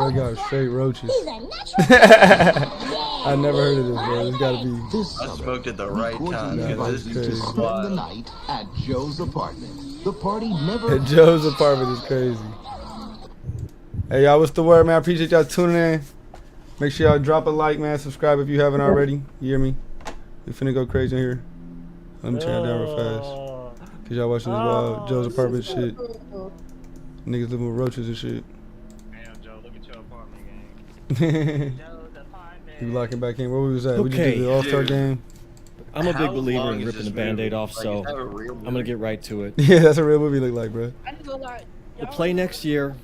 They got straight roaches. I never heard of this, bro. It's gotta be. I smoked at the right time. This is crazy. Spend the night at Joe's apartment. The party never. At Joe's apartment is crazy. Hey y'all, what's the word, man? I appreciate y'all tuning in. Make sure y'all drop a like, man. Subscribe if you haven't already. You hear me? We finna go crazy in here. Let me turn it down real fast. Cause y'all watching this wild Joe's apartment shit. Niggas living with roaches and shit. Damn, Joe, look at your apartment game. You locking back in? Where we was at? We just Okay. did the All-Star game. I'm a big How believer long in is ripping this the Band-Aid movie? off, Like, so is that a real I'm gonna movie? get right to it. Yeah, that's a real movie look like, bro. I just go like, The play next year,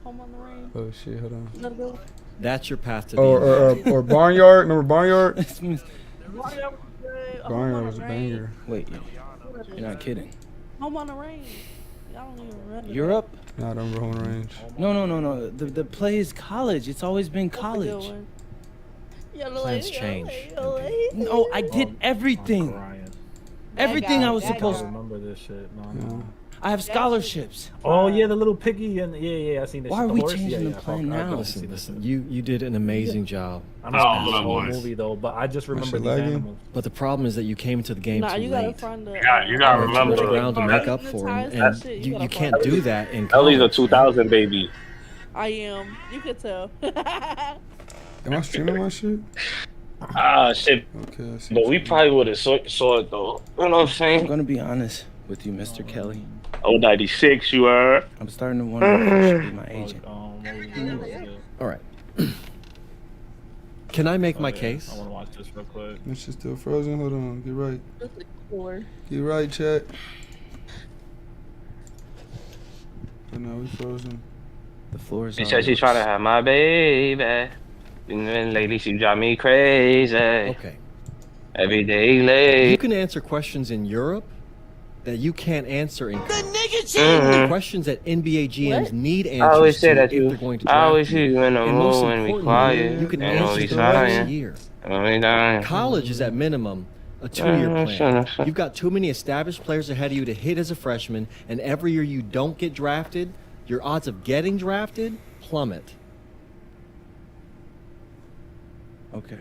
Home on the Range. Oh shit, hold on. Let it go. that's your path to the Or Barnyard. Remember Barnyard? Barnyard was a Range. banger. Wait, you're not kidding. Home on the Range. Y'all don't even remember. Europe? Nah, I don't remember Home on the Range. No. The play is college. It's always been college. Plans change. No, I did everything. Everything I was supposed to. Remember this shit? No. I have scholarships. Oh yeah, the little piggy and yeah, I seen this. Why shit. are The we horse? changing Yeah, the I plan fuck- I now? fucking Listen, seen this listen. shit. You did an amazing job. I know Oh, it's a whole boys. movie though, but I just remember shit these lagging? animals. But the problem is that you came to the game Nah, too you gotta late. find the. You gotta You had too much remember ground to that- make up for, and that shit, you gotta can't find do it. that in Ellie's a college. 2000 baby. I am. You could tell. Am I streaming my shit? Ah, shit. Okay, I see. But we probably would have saw it though. You know what I'm I'm saying? gonna be honest with you, Mr. Kelly. Oh, 96, you are. I'm starting to wonder if you should be my agent. All right. Can I make my I case? want to watch this real quick. This shit's still frozen. Hold on. Get right. Or Get right, chat. Oh no, we frozen. The floor is She all said she's yours. trying to have my baby. And then lately she drive me crazy. Okay. Every day You late. can answer questions in Europe that you can't answer in college. Mhm. Questions that NBA GMs What? need answers I always say to that if you. they're going to I draft always you. see you in the And most mood when we importantly, quiet. you can and all answer these the next signs. year. When we dying. College is at minimum a 2-year plan. You've got too many established players ahead of you to hit as a freshman, and every year you don't get drafted, your odds of getting drafted plummet. Okay.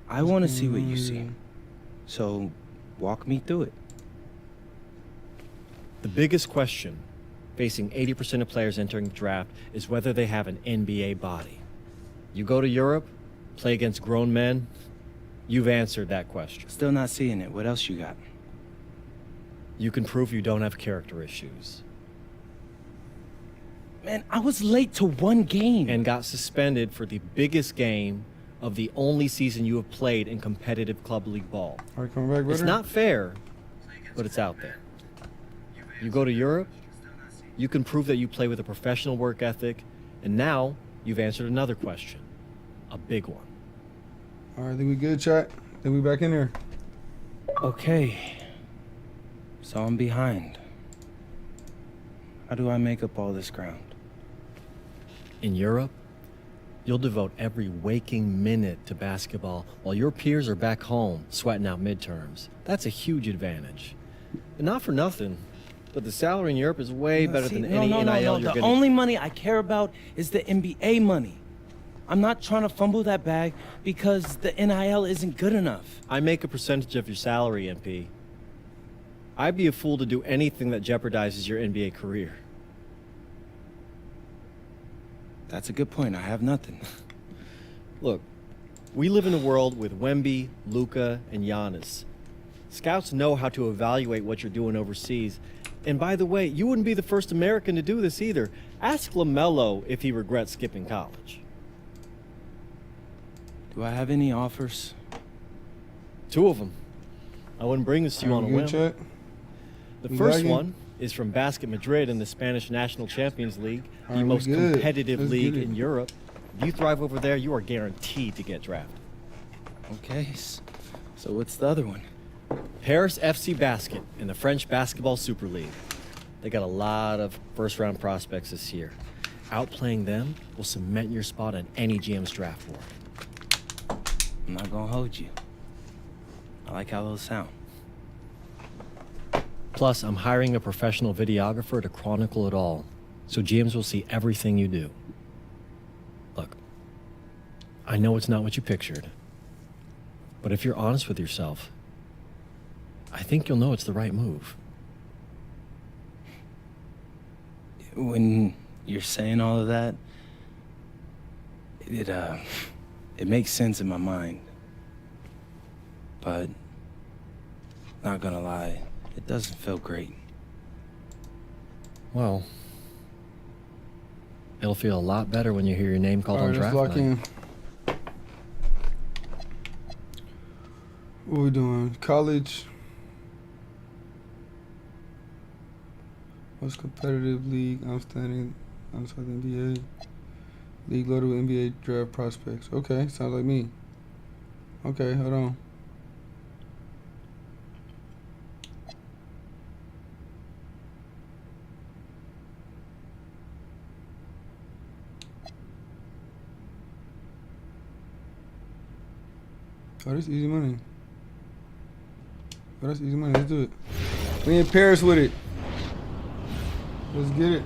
I want to see what you see. So, walk me through it. The biggest question facing 80% of players entering the draft is whether they have an NBA body. You go to Europe, play against grown men, you've answered that question. Still not seeing it. What else you got? You can prove you don't have character issues Man, I was late to one game. and got suspended for the biggest game of the only season you have played in competitive club league ball. All right, coming back, brother. It's not fair, but it's out there. You go to Europe, you can prove that you play with a professional work ethic, and now you've answered another question, a big one. All right, think we good, chat? Think we back in there? Okay. So I'm behind. How do I make up all this ground? In Europe, you'll devote every waking minute to basketball while your peers are back home sweating out midterms. That's a huge advantage. And not for nothing, but the salary in Europe is way better See, than no, any no, NIL no. you're The getting. only money I care about is the NBA money. I'm not trying to fumble that bag because the NIL isn't good enough. I make a percentage of your salary, MP. I'd be a fool to do anything that jeopardizes your NBA career. That's a good point. I have nothing. Look, we live in a world with Wemby, Luka, and Giannis. Scouts know how to evaluate what you're doing overseas. And by the way, you wouldn't be the first American to do this either. Ask LaMelo if he regrets skipping college. Do I have any offers? 2 of them. I wouldn't bring this to you on a Good, whim. chat? The We first lagging? one is from Basket Madrid in the Spanish National Champions League, the Alright, we most good. competitive Let's league get it. in Europe. If you thrive over there, you are guaranteed to get drafted. Okay. So what's the other one? Paris FC Basket in the French Basketball Super League. They got a lot of first-round prospects this year. Outplaying them will cement your spot on any GM's draft board. I'm not gonna hold you. I like how those sound. Plus, I'm hiring a professional videographer to chronicle it all. so GMs will see everything you do. Look, I know it's not what you pictured, but if you're honest with yourself, I think you'll know it's the right move. When you're saying all of that, it makes sense in my mind. But, not gonna lie, it doesn't feel great. Well, it'll feel a lot better when you hear your name called All on right, let's draft lock night. in. What we doing? College. Most competitive league? Outstanding NBA. League loaded with NBA draft prospects. Okay, sounds like me. Okay, hold on. Oh, that's easy money. Oh, that's easy money. Let's do it. We in Paris with it. Let's get it.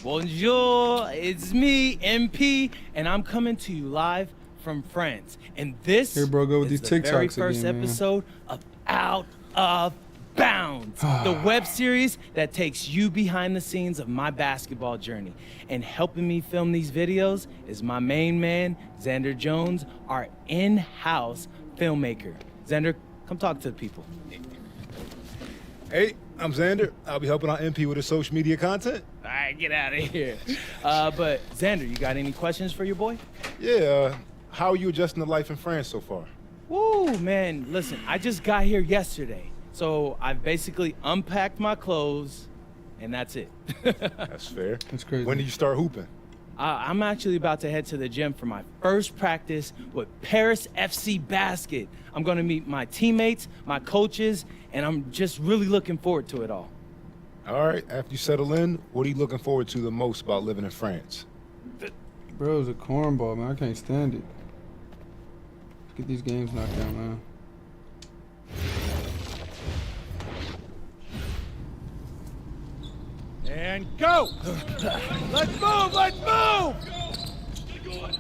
Bonjour, it's me, MP, and I'm coming to you live from France. And this Here, bro, go with is these the very TikToks first again, man. episode of Out of Bounds, the web series that takes you behind the scenes of my basketball journey. And helping me film these videos is my main man, Xander Jones, our in-house filmmaker. Xander, come talk to the people. Hey, I'm Xander. I'll be helping out MP with his social media content. All right, get out of here. But Xander, you got any questions for your boy? Yeah, how are you adjusting to life in France so far? Woo, man, listen, I just got here yesterday. So I've basically unpacked my clothes, and that's it. That's fair. That's crazy. When did you start hooping? I'm actually about to head to the gym for my first practice with Paris FC Basket. I'm gonna meet my teammates, my coaches, and I'm just really looking forward to it all. All right, after you settle in, what are you looking forward to the most about living in France? Bro, it's a cornball, man. I can't stand it. Let's get these games knocked out, man. And go! Let's move! Let's move! What we doing?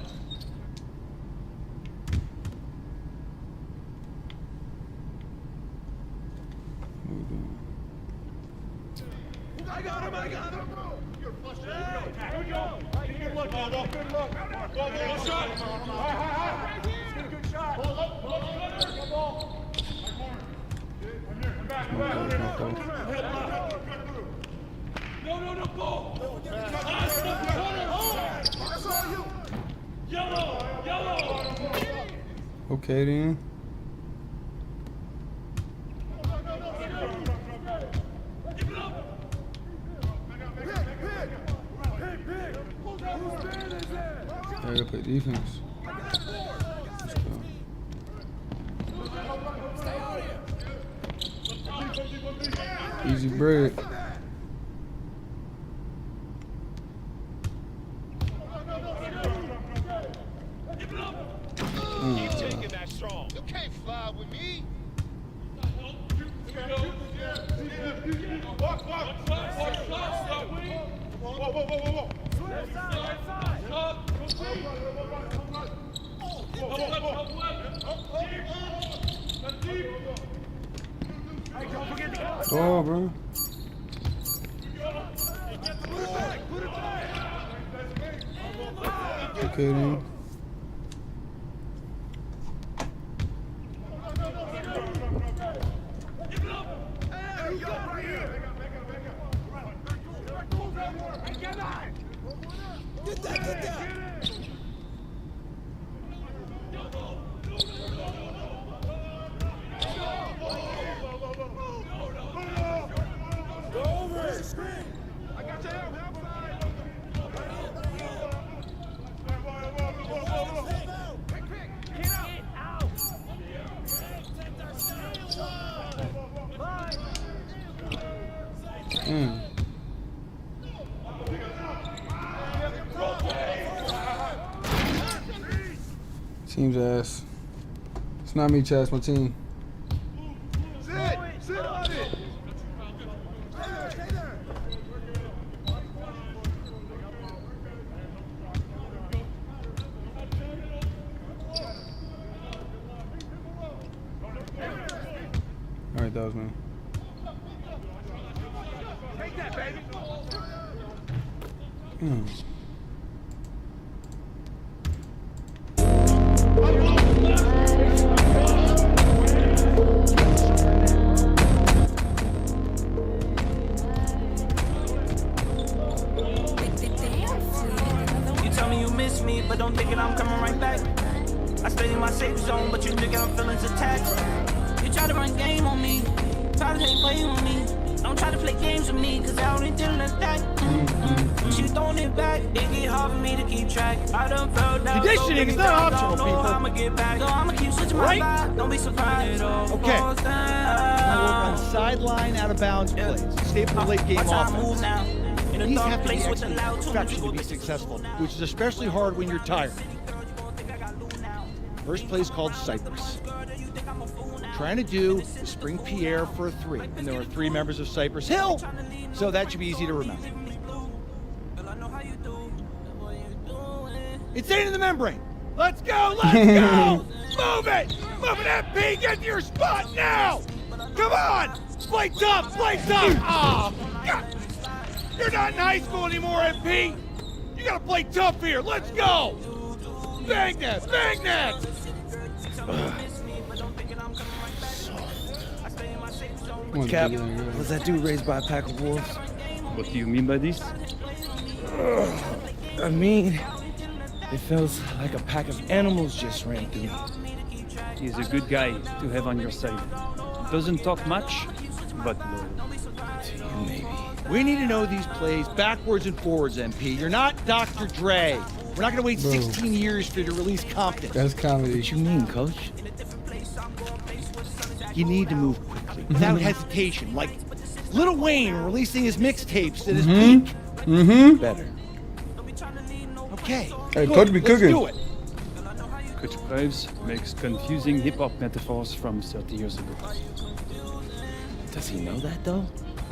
I got him! I got him! You're frustrated. Good look, good look. Good shot. Good shot. Pull up, pull up. Good ball. Come back, come back. No, ball. Yellow. Okay, then. I gotta play defense. Let's go. Easy bread. Keep taking that strong. You can't fly with me. Walk. Whoa. Oh, bro. Okay, then. Get that. Go over it. Screen. I got your help. Get out. Team's ass. It's not me, Chaz. My team. Sit on it. details, man. Take that, baby. You tell me you miss me, but don't think it, I'm coming right back. I stay in my safe zone, but you think I'm feelings attached. You try to run game on me, try to take blame on me. Don't try to play games with me, cause I only deal with that. She throwing it back, it get hard for me to keep track. I done fell down. Conditioning is not optional, people. I'ma get back, so I'ma keep switching my vibe. Don't be surprised. Okay. Now work on sideline, out of bounds plays. Stay for the late game offense. These have to be expected to be successful, which is especially hard when you're tired. First play is called Cypress. What we're trying to do is spring Pierre for a 3, and there are 3 members of Cypress Hill, so that should be easy to remember. It's in the membrane. Let's go, let's go! Move it! Move it, MP! Get to your spot now! Come on! Play tough, play tough! Oh, God! You're not in high school anymore, MP! You gotta play tough here, let's go! Bang that, bang that! Cap, was that dude raised by a pack of wolves? What do you mean by this? I mean, it feels like a pack of animals just ran through me. He's a good guy to have on your side. Doesn't talk much, but loyal. To you, maybe. We need to know these plays backwards and forwards, MP. You're not Dr. Dre. We're not gonna wait 16 years for you to release Compton. That's comedy. What you mean, coach? You need to move quickly, without hesitation, like Lil Wayne releasing his mixtapes at his peak. Better. Okay. Hey, good. Coach be cooking. Let's do it. Coach Graves makes confusing hip-hop metaphors from 30 years ago. Does he know that, though?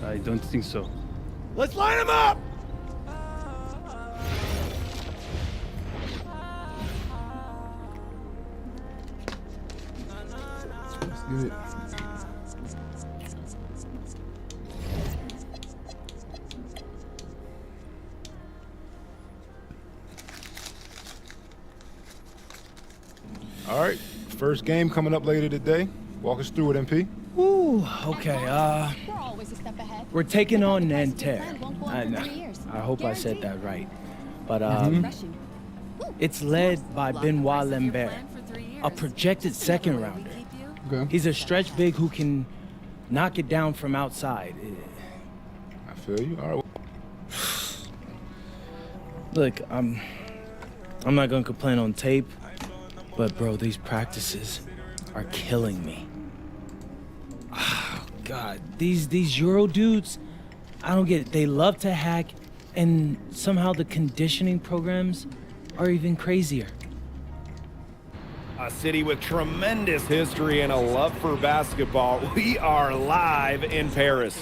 I don't think so. Let's line them up! Let's get it. All right, first game coming up later today. Walk us through it, MP. Ooh, okay, We're always a step ahead. we're taking on Nanterre. I hope I said that right. But, it's led by Benoit Lambert, a projected second rounder. Okay. He's a stretch big who can knock it down from outside. I feel you. All right. Look, I'm not gonna complain on tape, but bro, these practices are killing me. Oh, God, these Euro dudes, I don't get it. They love to hack, and somehow the conditioning programs are even crazier. A city with tremendous history and a love for basketball. We are live in Paris.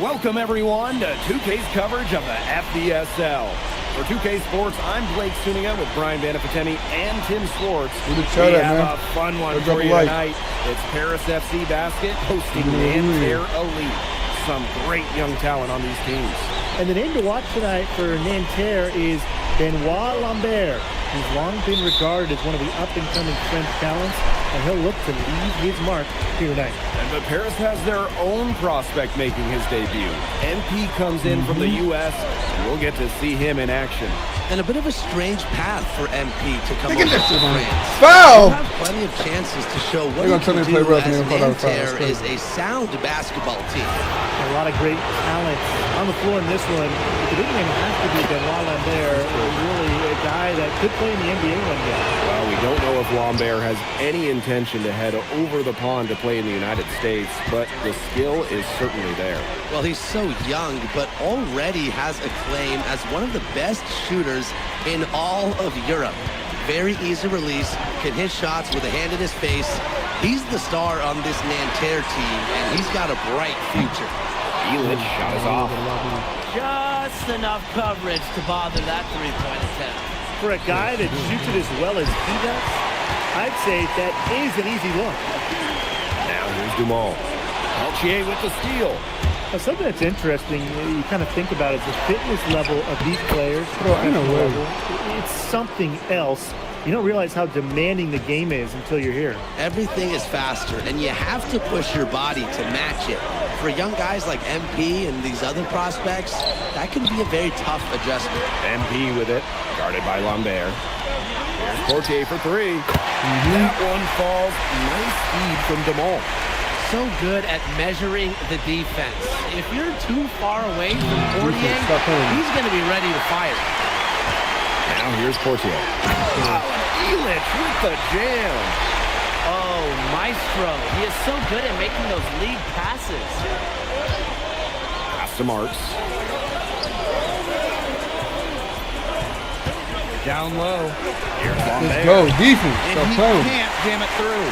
Welcome everyone to 2K's coverage of the FDSL. For 2K Sports, I'm Blake Suniga with Brian Banafitemi and Tim Schwartz. We have a fun one for you tonight. It's Paris FC Basket hosting Nanterre Elite. Some great young talent on these teams. And the name to watch tonight for Nanterre is Benoit Lambert, who's long been regarded as one of the up-and-coming French talents, and he'll look to leave his mark here tonight. But Paris has their own prospect making his debut. NP comes in from the U.S., and we'll get to see him in action. And a bit of a strange path for MP to come Look at over this to one. France. Foul! He'll have plenty of chances to show what They're he gonna tell me can to play do rough and as they're gonna call that a foul. Nanterre That's is crazy. a sound basketball team. A lot of great talent on the floor in this one. It didn't even have to be Benoit Lambert, really a guy that could play in the NBA one day. Well, we don't know if Lambert has any intention to head over the pond to play in the United States, but the skill is certainly there. Well, he's so young, but already has a claim as one of the best shooters in all of Europe. Very easy release, can hit shots with a hand in his face. He's the star on this Nanterre team, and he's got a bright future. Elitch shot is off. Just enough coverage to bother that three-point attempt. For a guy that shoots it as well as he does, I'd say that is an easy look. Now Dumont. Peltier with the steal. Now, something that's interesting, you kind of think about, is the fitness level of these players. It's something else. You don't realize how demanding the game is until you're here. Everything is faster, and you have to push your body to match it. For young guys like MP and these other prospects, that can be a very tough adjustment. MP with it, guarded by Lambert. Here's Portier for three. That one falls. Nice feed from Dumont. So good at measuring the defense. If you're too far away from Portier, he's going to be ready to fire. Now here's Portier. Illich with the jam. Oh, maestro. He is so good at making those lead passes. Pass to Marks. Down low. Here's Lambert. Let's go. Defense. And he can't jam it through.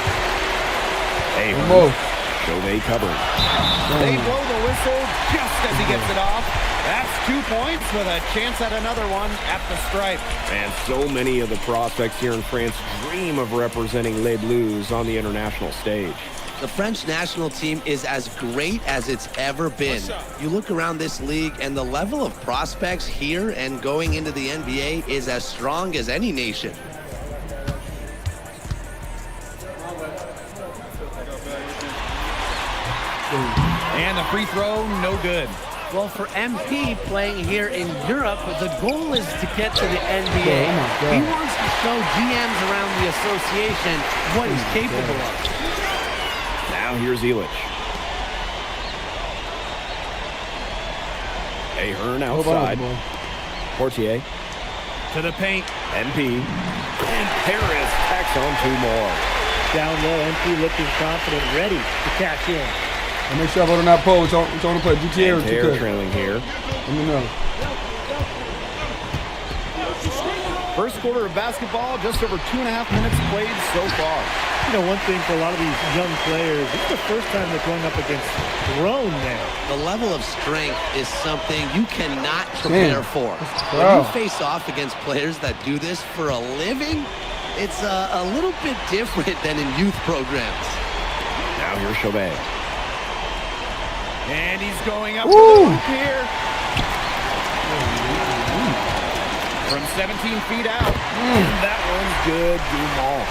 Hey, Chauvet covering. They blow the whistle just as he gets it off. That's 2 points with a chance at another one at the stripe. And so many of the prospects here in France dream of representing Les Bleus on the international stage. The French national team is as great as it's ever been. You look around this league, and the level of prospects here and going into the NBA is as strong as any nation. And the free throw, no good. Well, for MP playing here in Europe, the goal is to get to the NBA. He wants to show GMs around the association what he's capable of. Now here's Illich. Ahern outside. Portier. To the paint. MP. And Paris tacks on 2 more. Down low, MP looking confident, ready to cash in. And make sure I vote on that poll. Which I want to play, GTA or 2K? Trailing here. Let me know. First quarter of basketball, just over 2.5 minutes played so far. You know, one thing for a lot of these young players, this is the first time they're going up against grown men. The level of strength is something you cannot prepare for. When you face off against players that do this for a living, it's a little bit different than in youth programs. Now here's Chauvet. And he's going up to the hoop here. From 17 feet out. That one's good, Dumont.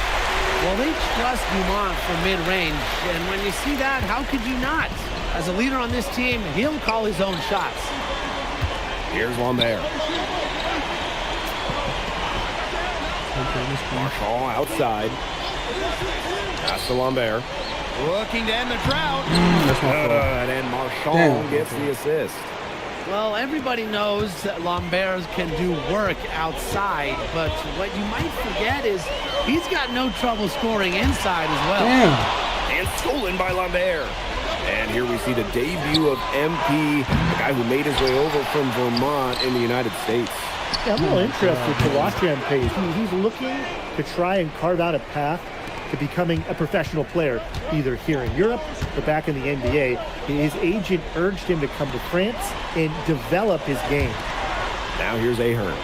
Well, they trust Dumont for mid-range, and when you see that, how could you not? As a leader on this team, he'll call his own shots. Here's Lambert. Marchand outside. Pass to Lambert. Looking to end the drought. And Marchand gets the assist. Well, everybody knows that Lambert can do work outside, but what you might forget is he's got no trouble scoring inside as well. And stolen by Lambert. And here we see the debut of MP, the guy who made his way over from Vermont in the United States. Yeah, I'm a little interested to watch MP. He's looking to try and carve out a path to becoming a professional player, either here in Europe or back in the NBA. His agent urged him to come to France and develop his game. Now here's Ahern.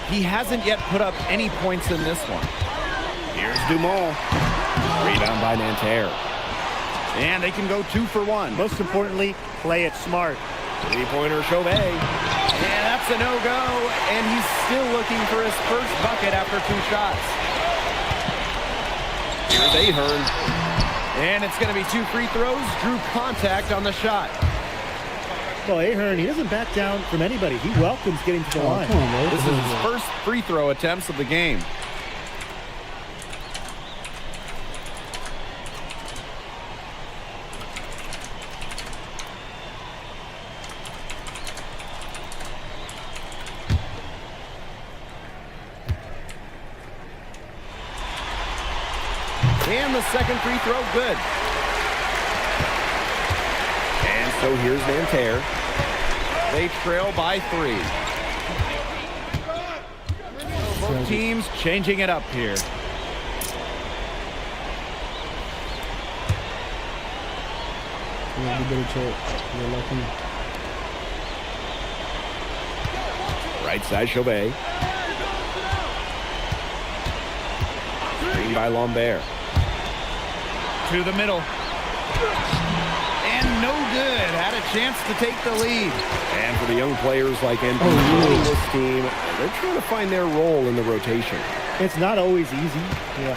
He hasn't yet put up any points in this one. Here's Dumont. Rebound by Nanterre. And they can go 2 for 1. Most importantly, play it smart. Three-pointer Chauvet. And that's a no-go, and he's still looking for his first bucket after 2 shots. Here's Ahern. And it's going to be 2 free throws. Drew contact on the shot. Well, Ahern, he doesn't back down from anybody. He welcomes getting to the line. Come on, bro. This is his first free throw attempts of the game. And the second free throw, good. And so here's Nanterre. They trail by 3. Both teams changing it up here. Right side Chauvet. Screen by Lambert. To the middle. And no good. Had a chance to take the lead. And for the young players like MP joining this team, they're trying to find their role in the rotation. It's not always easy,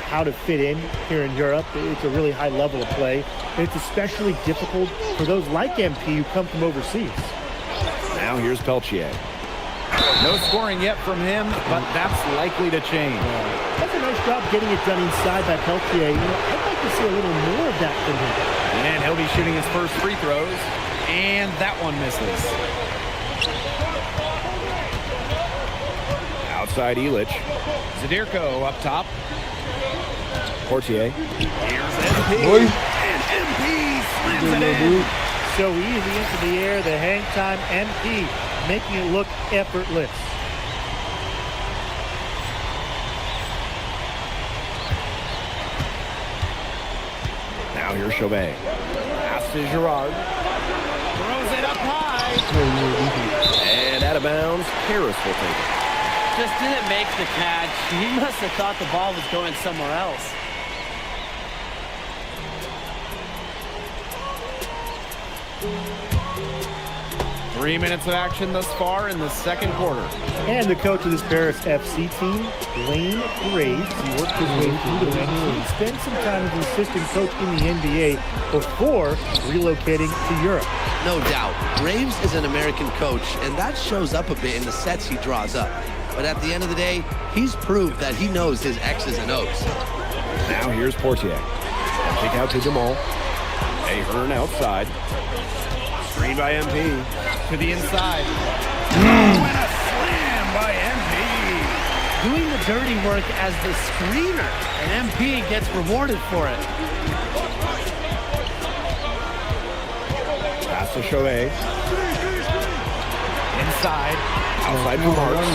how to fit in here in Europe. It's a really high level of play. And it's especially difficult for those like MP who come from overseas. Now here's Peltier. No scoring yet from him, but that's likely to change. That's a nice job getting it done inside by Peltier. I'd like to see a little more of that from him. And he'll be shooting his first free throws, and that one misses. Outside Illich. Zadirko up top. Portier. Here's MP. Boy. And MP slams it in. So easy into the air, the hang time, MP making it look effortless. Now here's Chauvet. Pass to Girard. Throws it up high. And out of bounds, Harris will take it. Just didn't make the catch. He must have thought the ball was going somewhere else. Three minutes of action thus far in the second quarter. And the coach of this Paris FC team, Lane Graves, he worked his way through the ranks. He spent some time as an assistant coach in the NBA before relocating to Europe. No doubt, Graves is an American coach, and that shows up a bit in the sets he draws up. But at the end of the day, he's proved that he knows his X's and O's. Now here's Portier. Kick out to Jamal. Ahern outside. Screen by MP. To the inside. And a slam by MP. Doing the dirty work as the screener, and MP gets rewarded for it. Pass to Chauvet. Inside. Outside for Marks.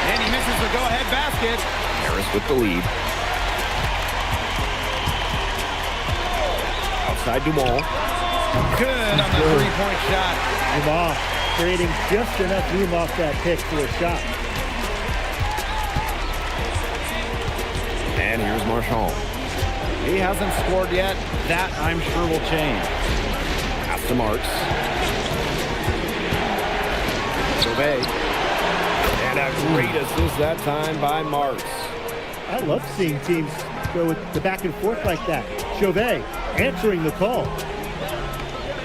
And he misses the go-ahead basket. Harris with the lead. Outside Dumal. Good on the three-point shot. Dumas creating just enough room off that pick for a shot. And here's Marchand. He hasn't scored yet. That, I'm sure, will change. Pass to Marks. Chauvet. And a great assist that time by Marks. I love seeing teams go with the back and forth like that. Chauvet answering the call.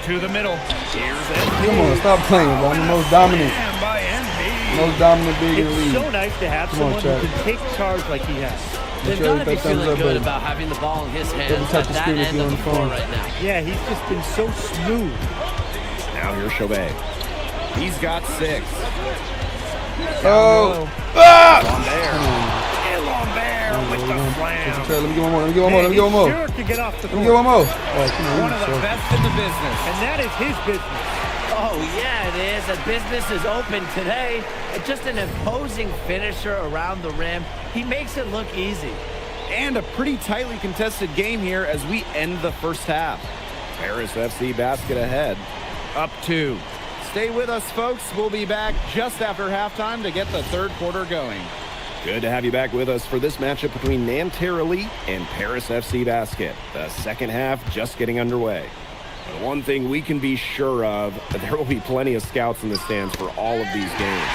To the middle. Here's MP. Come on, stop playing, bro. I'm the most dominant. Most dominant big in the league. It's so nice to have someone who can take charge like he has. They've got to be feeling good about having the ball in his hands at that end of the floor right now. Yeah, he's just been so smooth. Now here's Chauvet. He's got 6. Oh! Lambert. And Lambert with the slam. Let me get one more. Let me get one more. Let me get one more. Sure can get off the Let me get one more. One of the best in the business. And that is his business. Oh, yeah, it is. The business is open today. Just an imposing finisher around the rim. He makes it look easy. And a pretty tightly contested game here as we end the first half. Paris FC basket ahead. Up 2. Stay with us, folks. We'll be back just after halftime to get the third quarter going. Good to have you back with us for this matchup between Nanterre Elite and Paris FC Basket. The second half just getting underway. But one thing we can be sure of, there will be plenty of scouts in the stands for all of these games.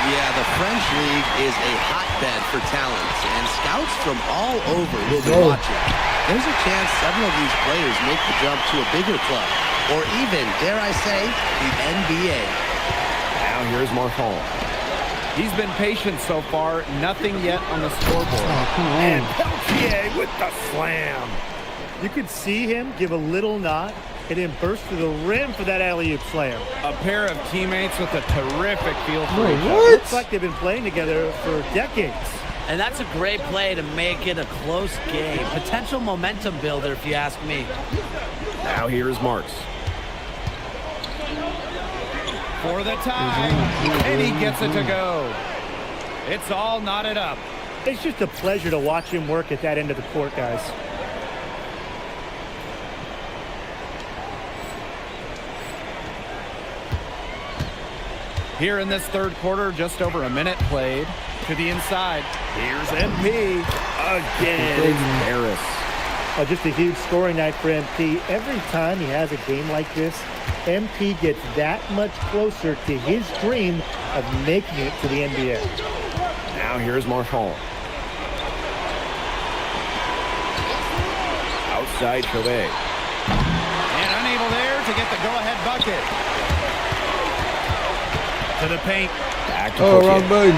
Yeah, the French League is a hotbed for talents, and scouts from all over will be watching. There's a chance several of these players make the jump to a bigger club, or even, dare I say, the NBA. Now here's Marchand. He's been patient so far, nothing yet on the scoreboard. And Peltier with the slam. You could see him give a little nod and then burst to the rim for that alley-oop slam. A pair of teammates with a terrific feel for each other. Looks like they've been playing together for decades. And that's a great play to make it a close game. Potential momentum builder, if you ask me. Now here's Marks. For the tie, and he gets it to go. It's all knotted up. It's just a pleasure to watch him work at that end of the court, guys. Here in this third quarter, just over a minute played. To the inside. Here's MP. Again, it's Harris. Just a huge scoring night for MP. Every time he has a game like this, MP gets that much closer to his dream of making it to the NBA. Now here's Marshall. Outside Chauvet. And unable there to get the go-ahead bucket. To the paint. Back to wrong button.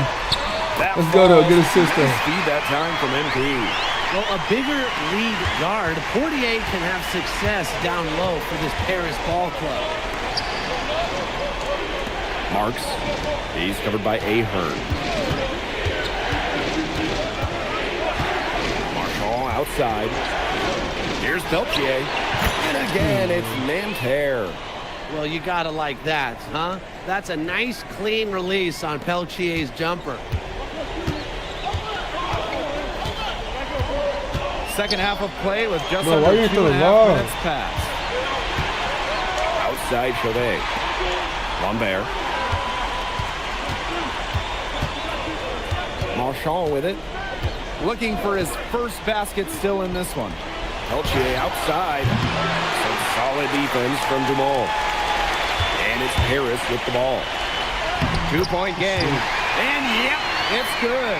Let's go though, get a assist though. Speed that time from MP. Well, a bigger lead guard, Portier can have success down low for this Paris ball club. Marks. He's covered by Ahern. Marshall outside. Here's Peltier. And again, it's Nanterre. Well, you gotta like that, huh? That's a nice, clean release on Peltier's jumper. Second half of play with just Bro, under 2.5 minutes passed. Outside Chauvet. Lambert. Marchand with it. Looking for his first basket still in this one. Peltier outside. Some solid defense from Dumont. And it's Harris with the ball. 2-point game. And yep, it's good.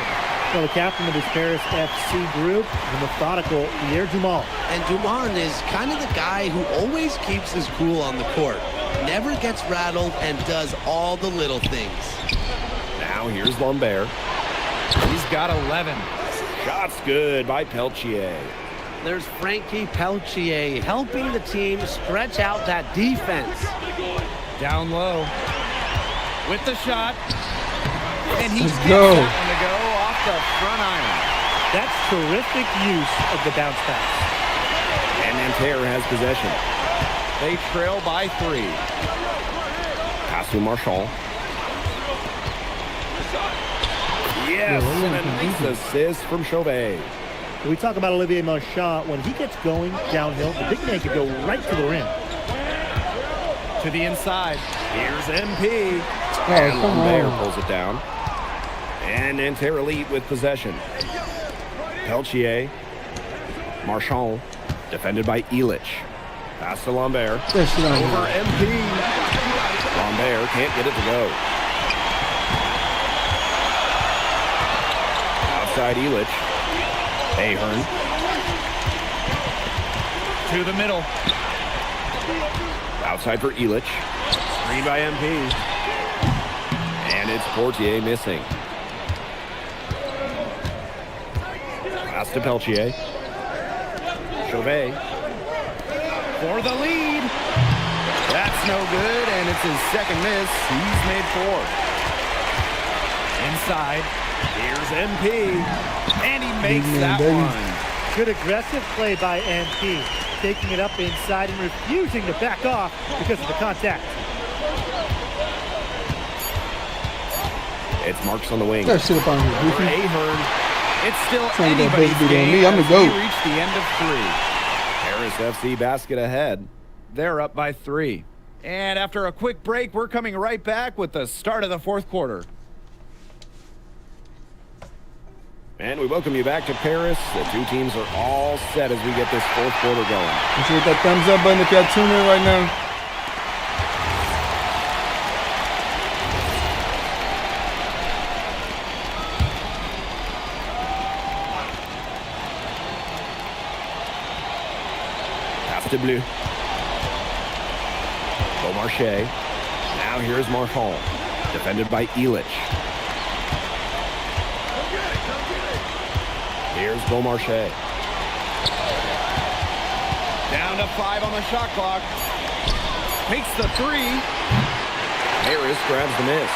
Well, the captain of this Paris FC group, the methodical Pierre Dumont. And Dumont is kind of the guy who always keeps his cool on the court. Never gets rattled and does all the little things. Now here's Lambert. He's got 11. Shots good by Peltier. There's Frankie Peltier helping the team stretch out that defense. Down low. With the shot. And he Let's gets go. that one to go off the front iron. That's terrific use of the bounce pass. And Nanterre has possession. They trail by 3. Pass to Marchand. Yes, and a nice assist from Chauvet. We talk about Olivier Marchand. When he gets going downhill, the big man could go right to the rim. To the inside. Here's MP. And Lambert pulls it down. And Nanterre elite with possession. Peltier. Marchand. Defended by Illich. Pass to Lambert. Over MP. Lambert can't get it to go. Outside Illich. Ahern. To the middle. Outside for Illich. Screen by MP. And it's Portier missing. Pass to Peltier. Chauvet. For the lead. That's no good, and it's his second miss. He's made 4. Inside. Here's MP. And he makes that one. Good aggressive play by MP. Taking it up inside and refusing to back off because of the contact. It's Marks on the wing. That shit up on here, Over goofy. Ahern. It's still Trying to get anybody's baseball on game me. I'm the as GOAT. we reach the end of 3. Paris FC basket ahead. They're up by 3. And after a quick break, we're coming right back with the start of the 4th quarter. And we welcome you back to Paris. The two teams are all set as we get this 4th quarter going. Let's hit that thumbs up button if y'all tune in right now. Pass to Bleu. Beaumarchais. Now here's Marchand. Defended by Illich. Here's Beaumarchais. Down to 5 on the shot clock. Takes the 3. Harris grabs the miss.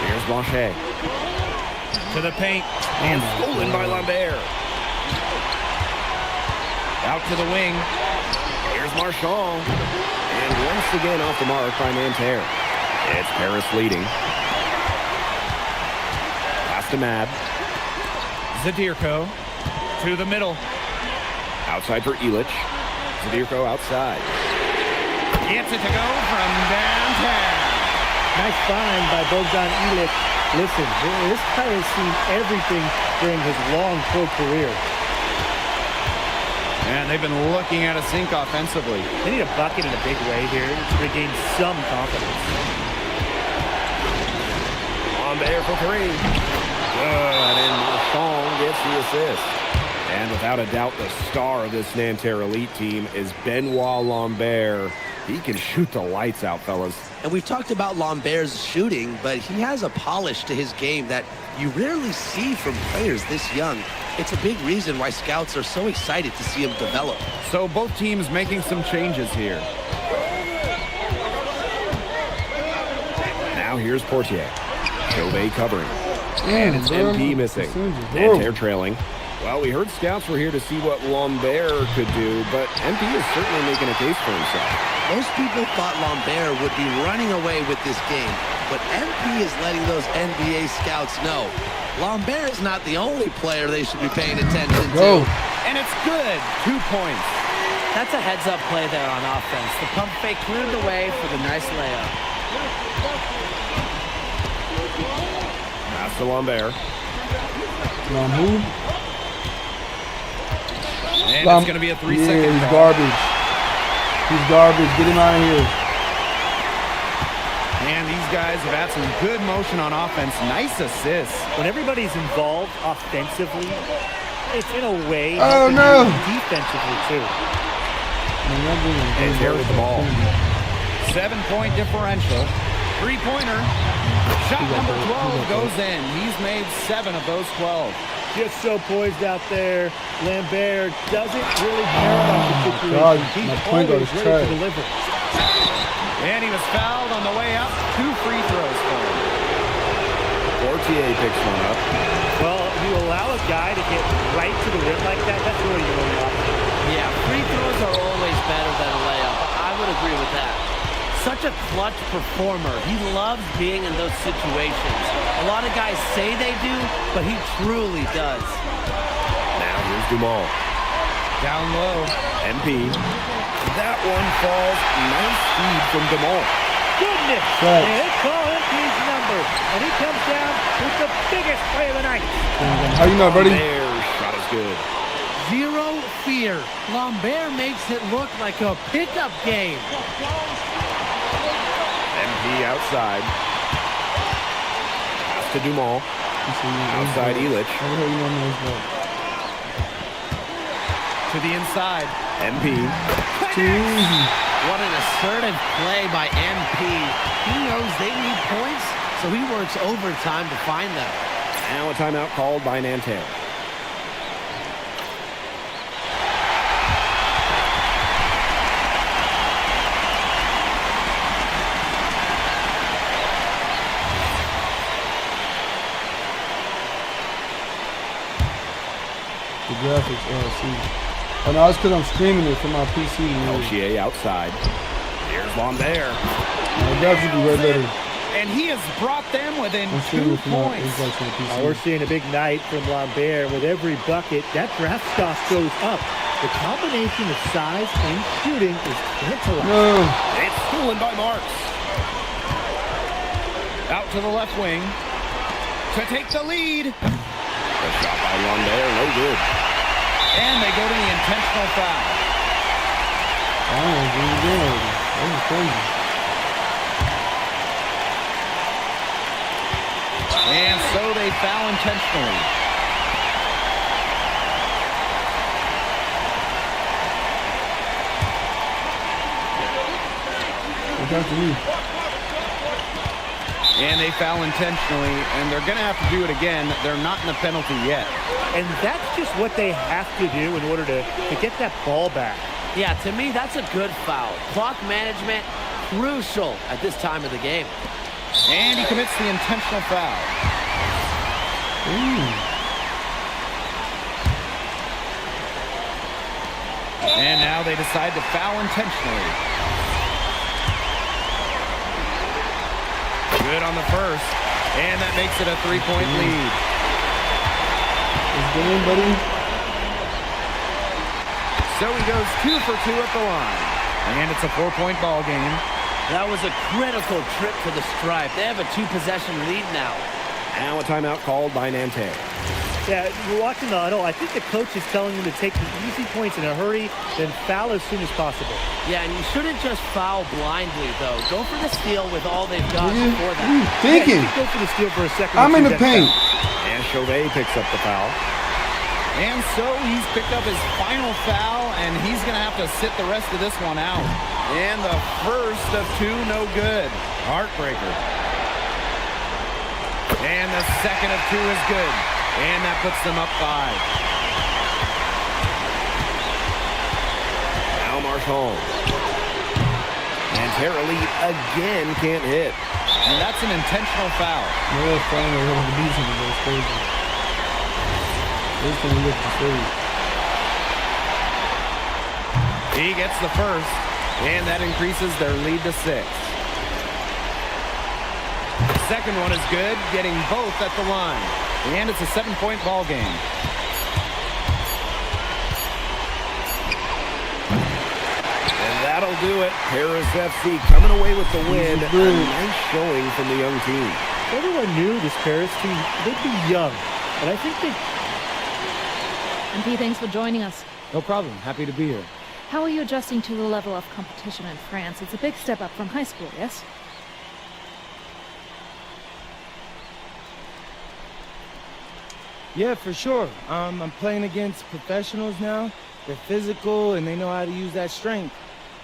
Here's Blanchet. To the paint. And stolen by Lambert. Out to the wing. Here's Marchand. And once again off the mark by Nanterre. It's Paris leading. Pass to Mad. Zadirko to the middle. Outside for Illich. Zadirko outside. Gets it to go from downtown. Nice find by Bogdan Illich. Listen, this guy has seen everything during his long pro career. And they've been looking at a sink offensively. They need a bucket in a big way here to regain some confidence. Lambert for three. Good, and Marchand gets the assist. And without a doubt, the star of this Nanterre Elite team is Benoit Lambert. He can shoot the lights out, fellas. And we've talked about Lambert's shooting, but he has a polish to his game that you rarely see from players this young. It's a big reason why scouts are so excited to see him develop. So both teams making some changes here. Now here's Portier. Chauvet covering. And it's MP missing. Nanterre trailing. Well, we heard scouts were here to see what Lambert could do, but MP is certainly making a case for himself. Most people thought Lambert would be running away with this game, but MP is letting those NBA scouts know Lambert is not the only player they should be paying attention to. And it's good. 2 points. That's a heads-up play there on offense. The pump fake cleared the way for the nice layup. Pass to Lambert. And it's going to be a 3-second Yeah, he's call. garbage. He's garbage. Get him out of here. And these guys have had some good motion on offense. Nice assists. When everybody's involved offensively, it's in a way Oh, no. defensively too. And there's the ball. 7-point differential. 3-pointer. Shot number 12 goes in. He's made 7 of those 12. Just so poised out there. Lambert doesn't really care about the situation. God, He's my point guard always is ready trash. to deliver. And he was fouled on the way up. 2 free throws for him. Portier picks one up. Well, if you allow a guy to get right to the rim like that, that's really your only option. Yeah, free throws are always better than a layup. I would agree with that. Such a clutch performer. He loves being in those situations. A lot of guys say they do, but he truly does. Now here's Dumont. Down low. MP. That one falls. Nice feed from Dumont. Goodness! Right. And they call MP's number. And he comes down with the biggest play of the night. How you know, buddy? Their shot is good. Zero fear. Lambert makes it look like a pickup game. MP outside. Pass to Dumont. Outside Illich. To the inside. MP. What an assertive play by MP. He knows they need points, so he works overtime to find them. Now a timeout called by Nanterre. The graphics, see. Oh, no, it's because I'm streaming it from my PC. Portier outside. Here's Lambert. The graphics would be way better. And he has brought them within I'm 2 streaming it from my points. Xbox on the PC. We're seeing a big night from Lambert. With every bucket, that draft stock goes up. The combination of size and shooting is tantalizing. No. It's stolen by Marks. Out to the left wing. To take the lead. The shot by Lambert, no good. And they go to the intentional foul. I don't know what you're doing. That was crazy. And so they foul intentionally. Look after you. And they foul intentionally, and they're going to have to do it again. They're not in the penalty yet. And that's just what they have to do in order to get that ball back. Yeah, to me, that's a good foul. Clock management, crucial at this time of the game. And he commits the intentional foul. And now they decide to foul intentionally. Good on the first. And that makes it a 3-point lead. It's good, buddy. So he goes 2 for 2 at the line. And it's a 4-point ball game. That was a critical trip to the stripe. They have a 2-possession lead now. Now a timeout called by Nantes. Yeah, we're watching the huddle. I think the coach is telling him to take the easy points in a hurry, then foul as soon as possible. Yeah, and you shouldn't just foul blindly, though. Go for the steal with all they've got before that. What are you thinking? Yeah, you go for the steal for a second. I'm in the paint. And Chauvet picks up the foul. And so he's picked up his final foul, and he's going to have to sit the rest of this one out. And the first of two, no good. Heartbreaker. And the second of two is good. And that puts them up 5. Now Marchand. And Tara Lee again can't hit. And that's an intentional foul. No, that's fine. They're going to beat him. That's crazy. This can look the same. He gets the first, and that increases their lead to 6. The second one is good, getting both at the line. And it's a 7-point ball game. And that'll do it. Paris FC coming away with the win. A nice showing from the young team. Everyone knew this Paris team, they'd be young. And I think they... MP, thanks for joining us. No problem. Happy to be here. How are you adjusting to the level of competition in France? It's a big step up from high school, yes? Yeah, for sure. I'm playing against professionals now. They're physical and they know how to use that strength.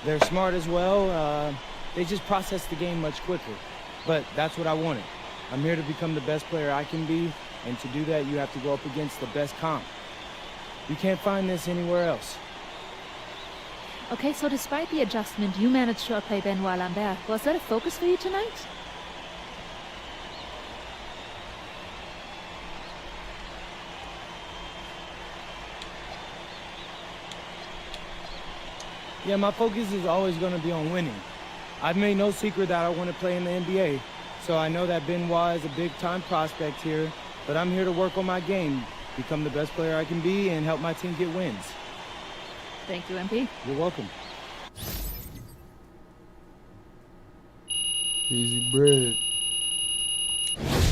They're smart as well. They just process the game much quicker. But that's what I wanted. I'm here to become the best player I can be, and to do that, you have to go up against the best comp. You can't find this anywhere else. Okay, so despite the adjustment, you managed to outplay Benoit Lambert. Was that a focus for you tonight? Yeah, my focus is always going to be on winning. I've made no secret that I want to play in the NBA, so I know that Benoit is a big-time prospect here, but I'm here to work on my game, become the best player I can be, and help my team get wins. Thank you, MP. You're welcome. Easy bread.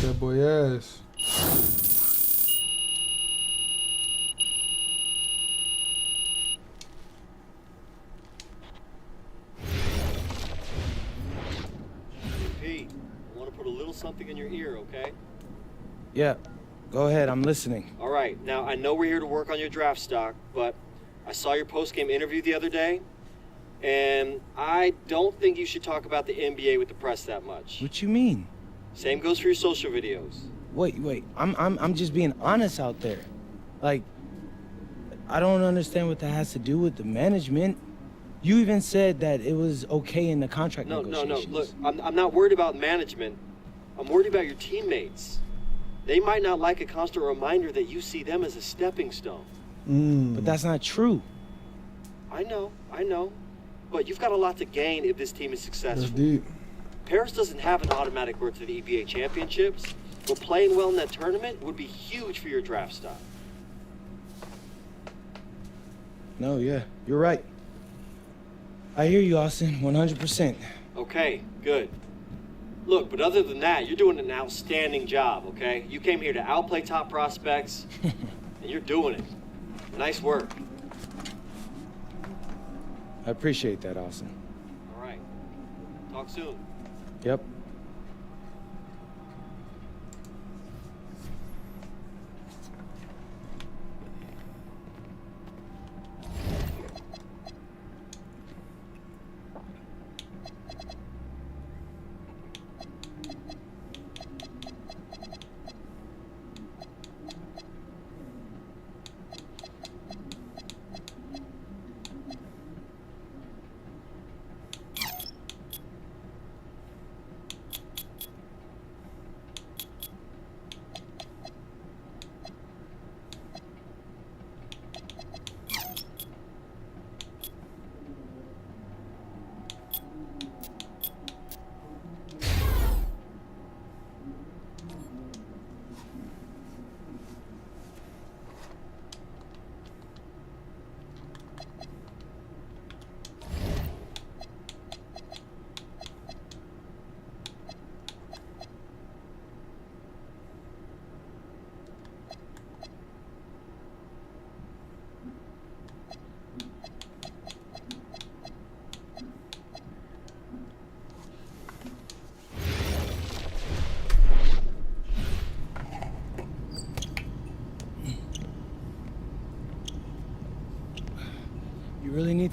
That boy ass. Pete, I want to put a little something in your ear, okay? Yeah, go ahead, I'm listening. All right, now I know we're here to work on your draft stock, but I saw your post-game interview the other day, and I don't think you should talk about the NBA with the press that much. What you mean? Same goes for your social videos. Wait, I'm just being honest out there. Like, I don't understand what that has to do with the management. You even said that it was okay in the contract negotiations. No, look, I'm not worried about management. I'm worried about your teammates. They might not like a constant reminder that you see them as a stepping stone. But that's not true. I know. But you've got a lot to gain if this team is successful. That's deep. Paris doesn't have an automatic road to the EBA championships, but playing well in that tournament would be huge for your draft stock. No, yeah, you're right. I hear you, Austin, 100%. Okay, good. Look, but other than that, you're doing an outstanding job, okay? You came here to outplay top prospects, and you're doing it. Nice work. I appreciate that, Austin. All right. Talk soon. Yep.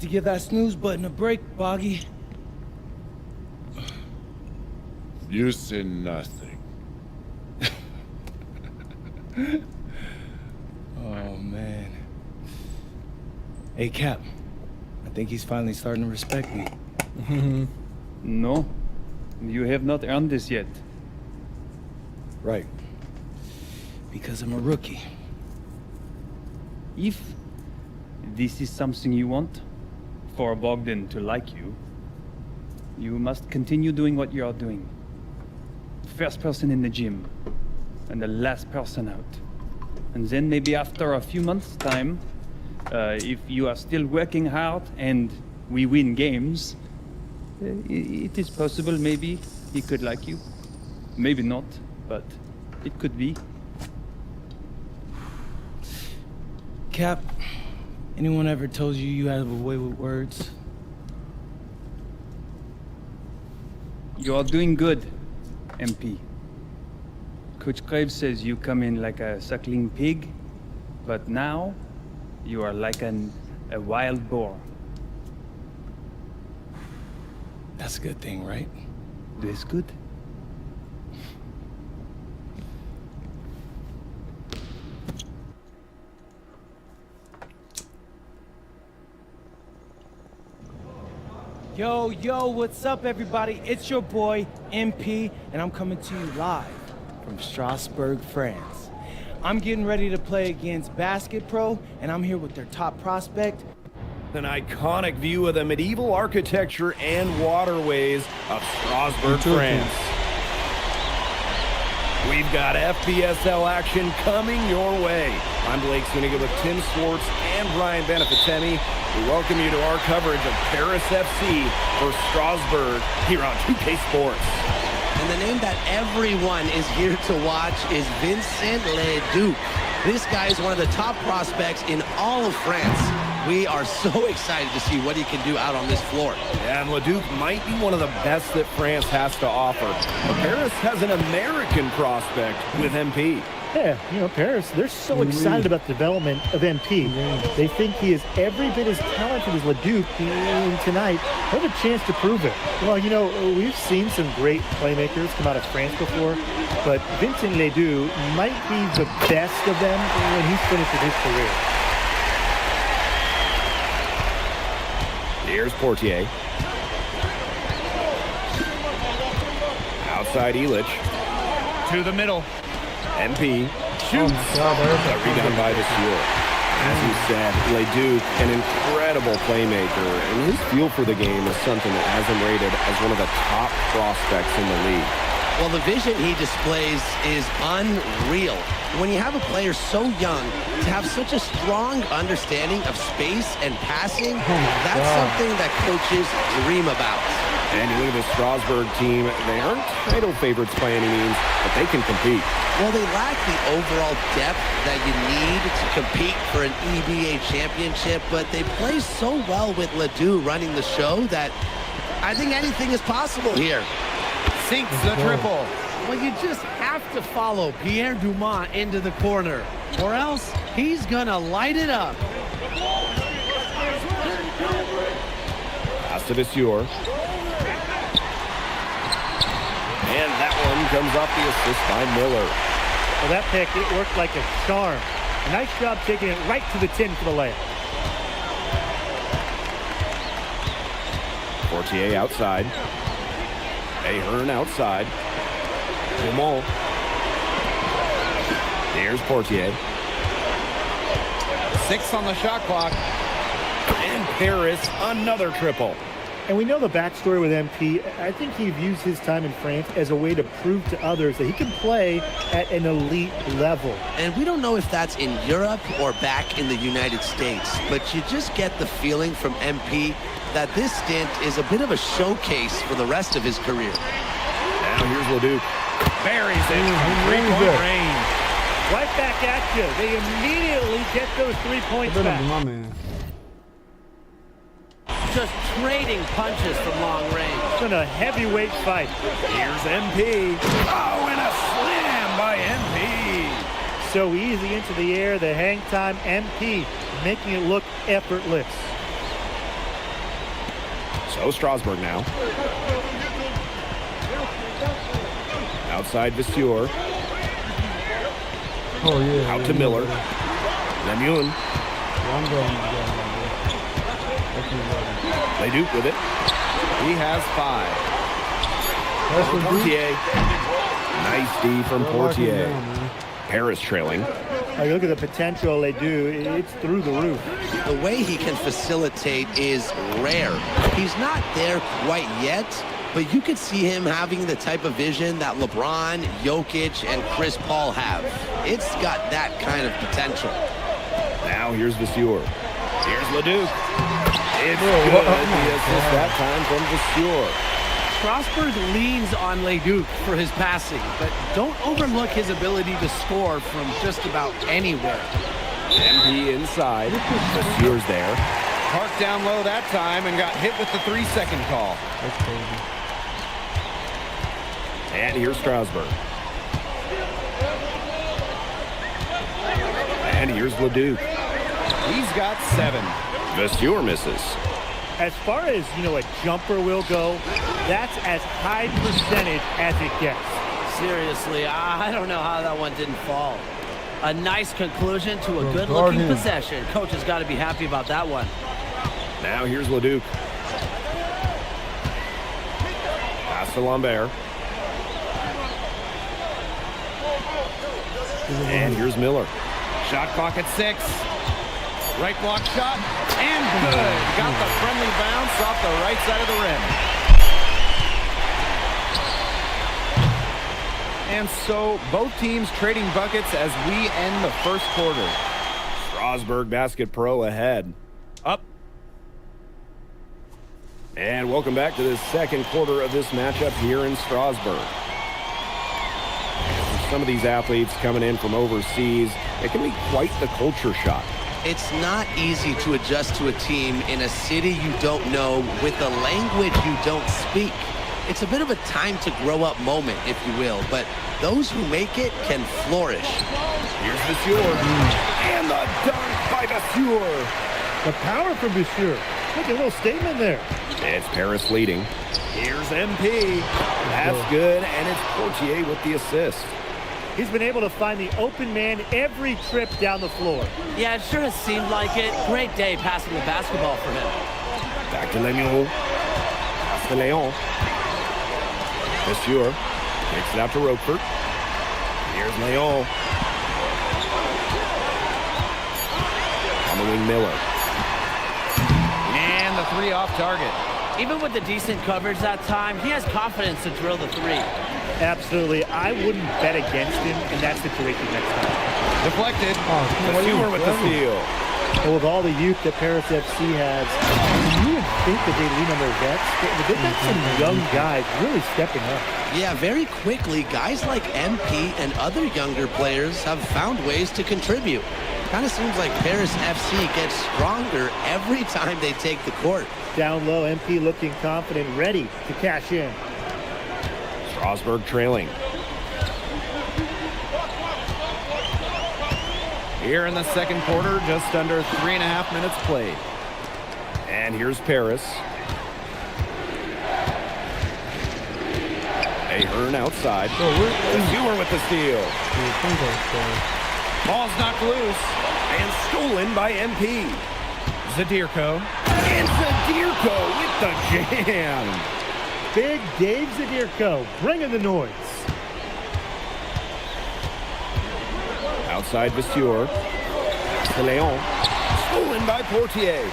to give that snooze button a break, Boggy. You say nothing. Oh, man. Hey, Cap. I think he's finally starting to respect me. No, you have not earned this yet. Right. Because I'm a rookie. If this is something you want, for Bogdan to like you, you must continue doing what you are doing. First person in the gym, and the last person out. And then maybe after a few months' time, if you are still working hard and we win games, it is possible maybe he could like you. Maybe not, but it could be. Cap, anyone ever told you you have a way with words? You are doing good, MP. Coach Graves says you come in like a suckling pig, but now you are like a wild boar. That's a good thing, right? That's good. Yo, what's up, everybody? It's your boy, MP, and I'm coming to you live from Strasbourg, France. I'm getting ready to play against Basket Pro, and I'm here with their top prospect. An iconic view of the medieval architecture and waterways of Strasbourg, France. We've got FPSL action coming your way. I'm Blake Suniga with Tim Swartz and Brian Benefitemi. We welcome you to our coverage of Paris FC for Strasbourg here on 2K Sports. And the name that everyone is here to watch is Vincent Leduc. This guy is one of the top prospects in all of France. We are so excited to see what he can do out on this floor. And Leduc might be one of the best that France has to offer. But Paris has an American prospect with MP. Yeah, you know, Paris, they're so excited about the development of MP. They think he is every bit as talented as Leduc, and tonight, he'll have a chance to prove it. Well, you know, we've seen some great playmakers come out of France before, but Vincent Leduc might be the best of them when he's finished with his career. Here's Portier. Outside Illich. To the middle. MP shoots. A rebound by the Sieur. As you said, Leduc, an incredible playmaker, and his feel for the game is something that has him rated as one of the top prospects in the league. Well, the vision he displays is unreal. When you have a player so young, to have such a strong understanding of space and passing, that's something that coaches dream about. And you look at the Strasbourg team, they aren't title favorites by any means, but they can compete. Well, they lack the overall depth that you need to compete for an EBA championship, but they play so well with Ledoux running the show that I think anything is possible here. Sinks the triple. Well, you just have to follow Pierre Dumas into the corner, or else he's gonna light it up. Pass to the Sieur. And that one comes off the assist by Miller. Well, that pick, it worked like a charm. A nice job taking it right to the tin for the layup. Portier outside. Ahern outside. Dumont. Here's Portier. 6 on the shot clock. And Paris, another triple. And we know the backstory with MP. I think he views his time in France as a way to prove to others that he can play at an elite level. And we don't know if that's in Europe or back in the United States, but you just get the feeling from MP that this stint is a bit of a showcase for the rest of his career. Now here's Leduc. Buries it from three-point range. Right back at you. They immediately get those 3 points back. My man. Just trading punches from long range. It's been a heavyweight fight. Here's MP. Oh, and a slam by MP. So easy into the air, the hang time, MP making it look effortless. So Strasbourg now. Outside Vasseur. Oh, yeah. Out to Miller. Lemoun. Leduc with it. He has 5. Portier. Nice D from Portier. Paris trailing. Look at the potential they do. It's through the roof. The way he can facilitate is rare. He's not there quite yet, but you could see him having the type of vision that LeBron, Jokic, and Chris Paul have. It's got that kind of potential. Now here's Vasseur. Here's Leduc. It's good. The assist that time from Vasseur. Strasbourg leans on Leduc for his passing, but don't overlook his ability to score from just about anywhere. MP inside. Vasseur's there. Park down low that time and got hit with the 3-second call. That's crazy. And here's Strasbourg. And here's Leduc. He's got 7. Vasseur misses. As far as, a jumper will go, that's as high percentage as it gets. Seriously, I don't know how that one didn't fall. A nice conclusion to a good-looking possession. Coach has got to be happy about that one. Now here's Leduc. Pass to Lambert. And here's Miller. Shot clock at 6. Right block shot, and good. Got the friendly bounce off the right side of the rim. And so both teams trading buckets as we end the first quarter. Strasbourg Basket Pro ahead. Up. And welcome back to the second quarter of this matchup here in Strasbourg. For some of these athletes coming in from overseas, it can be quite the culture shock. It's not easy to adjust to a team in a city you don't know with a language you don't speak. It's a bit of a time to grow up moment, if you will, but those who make it can flourish. Here's Vasseur. And the dunk by Vasseur. The power from Vasseur. Look, a little statement there. It's Paris leading. Here's MP. That's good, and it's Portier with the assist. He's been able to find the open man every trip down the floor. Yeah, it sure has seemed like it. Great day passing the basketball for him. Back to Lemoun. Pass to Leon. Vasseur takes it out to Roquefort. Here's Leon. On the wing, Miller. And the 3 off target. Even with the decent coverage that time, he has confidence to drill the 3. Absolutely. I wouldn't bet against him in that situation next time. Deflected. Vasseur with the steal. Well, with all the youth that Paris FC has, you would think that they lean on their vets. They've got some young guys really stepping up. Yeah, very quickly, guys like MP and other younger players have found ways to contribute. Kind of seems like Paris FC gets stronger every time they take the court. Down low, MP looking confident, ready to cash in. Strasbourg trailing. Here in the second quarter, just under 3.5 minutes played. And here's Paris. Ahern outside. Vasseur with the steal. Ball's knocked loose. And stolen by MP. Zadirko. And Zadirko with the jam. Big Dave Zadirko bringing the noise. Outside Vasseur. To Leon. Stolen by Portier.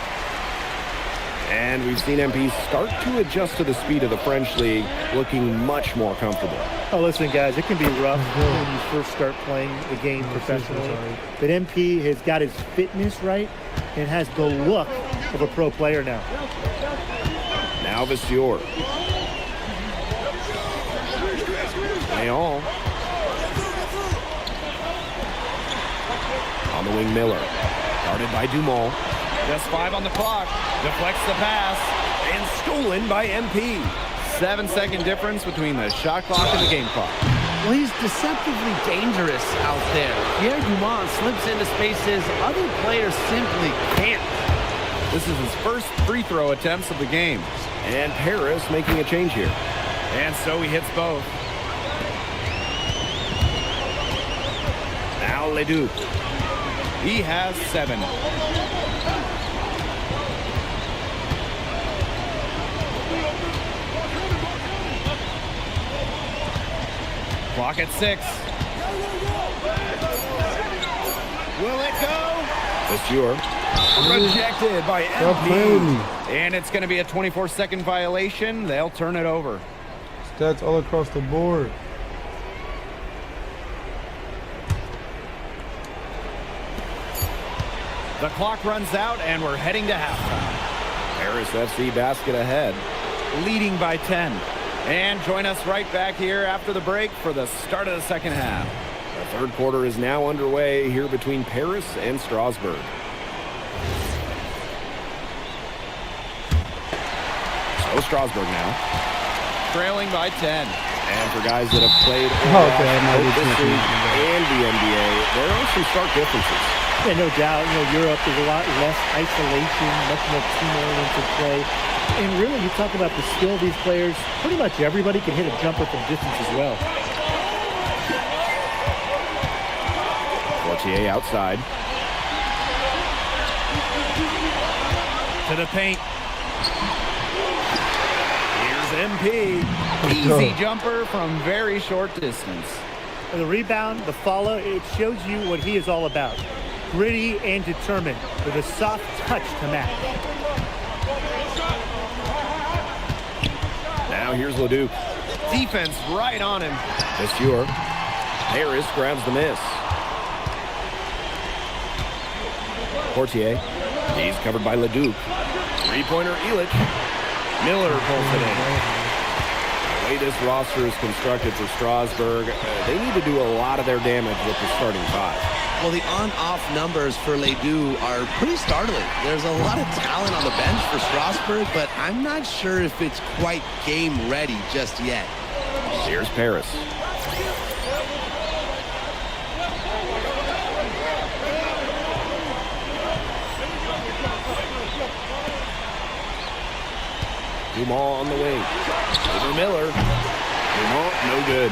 And we've seen MP start to adjust to the speed of the French league, looking much more comfortable. Oh, listen, guys, it can be rough when you first start playing the game professionally. But MP has got his fitness right and has the look of a pro player now. Now Vasseur. Leon. On the wing, Miller. Guarded by Dumont. Just 5 on the clock. Deflects the pass. And stolen by MP. 7-second difference between the shot clock and the game clock. Well, he's deceptively dangerous out there. Pierre Dumont slips into spaces other players simply can't. This is his first free throw attempts of the game. And Paris making a change here. And so he hits both. Now Leduc. He has 7. Clock at 6. Will it go? Monsieur. Rejected by MP. And it's going to be a 24-second violation. They'll turn it over. Stats all across the board. The clock runs out, and we're heading to halftime. Paris FC basket ahead. Leading by 10. And join us right back here after the break for the start of the second half. The third quarter is now underway here between Paris and Strasbourg. So Strasbourg now. Trailing by 10. And for guys that have played both this league and the NBA, there are some stark differences. Yeah, no doubt. You know, Europe is a lot less isolation, much more team-oriented play. And really, you talk about the skill of these players, pretty much everybody can hit a jumper from distance as well. Fortier outside. To the paint. Here's MP. Easy jumper from very short distance. And the rebound, the follow, it shows you what he is all about. Gritty and determined with a soft touch to match. Now here's Leduc. Defense right on him. Monsieur. Harris grabs the miss. Portier. He's covered by Leduc. Three-pointer Illich. Miller pulls it in. The way this roster is constructed for Strasbourg, they need to do a lot of their damage with the starting 5. Well, the on-off numbers for Ledoux are pretty startling. There's a lot of talent on the bench for Strasbourg, but I'm not sure if it's quite game ready just yet. Here's Paris. Dumont on the wing. Over Miller. Dumont, no good.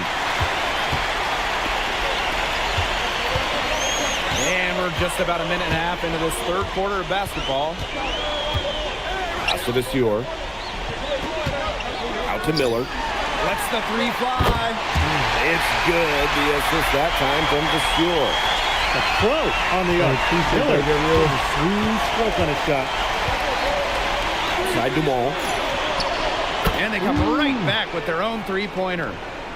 And we're just about a minute and a half into this third quarter of basketball. Pass to Monsieur. Out to Miller. Lets the 3 fly. It's good. The assist that time from Monsieur. A pro on the arc. Miller with a smooth stroke on his shot. Outside Dumont. And they come right back with their own three-pointer.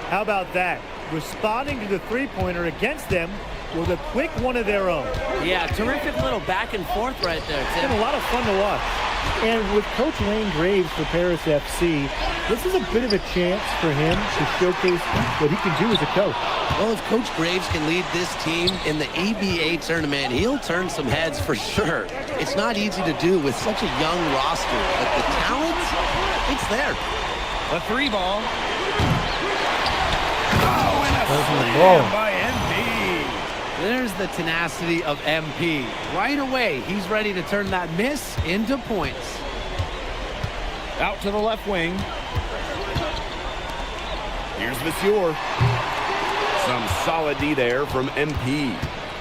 How about that? Responding to the three-pointer against them with a quick one of their own. Yeah, terrific little back and forth right there, Tim. It's been a lot of fun to watch. And with Coach Lane Graves for Paris FC, this is a bit of a chance for him to showcase what he can do as a coach. Well, if Coach Graves can lead this team in the EBA tournament, he'll turn some heads for sure. It's not easy to do with such a young roster, but the talent, it's there. The 3 ball. Oh, and a slam by MP. There's the tenacity of MP. Right away, he's ready to turn that miss into points. Out to the left wing. Here's Monsieur. Some solid D there from MP.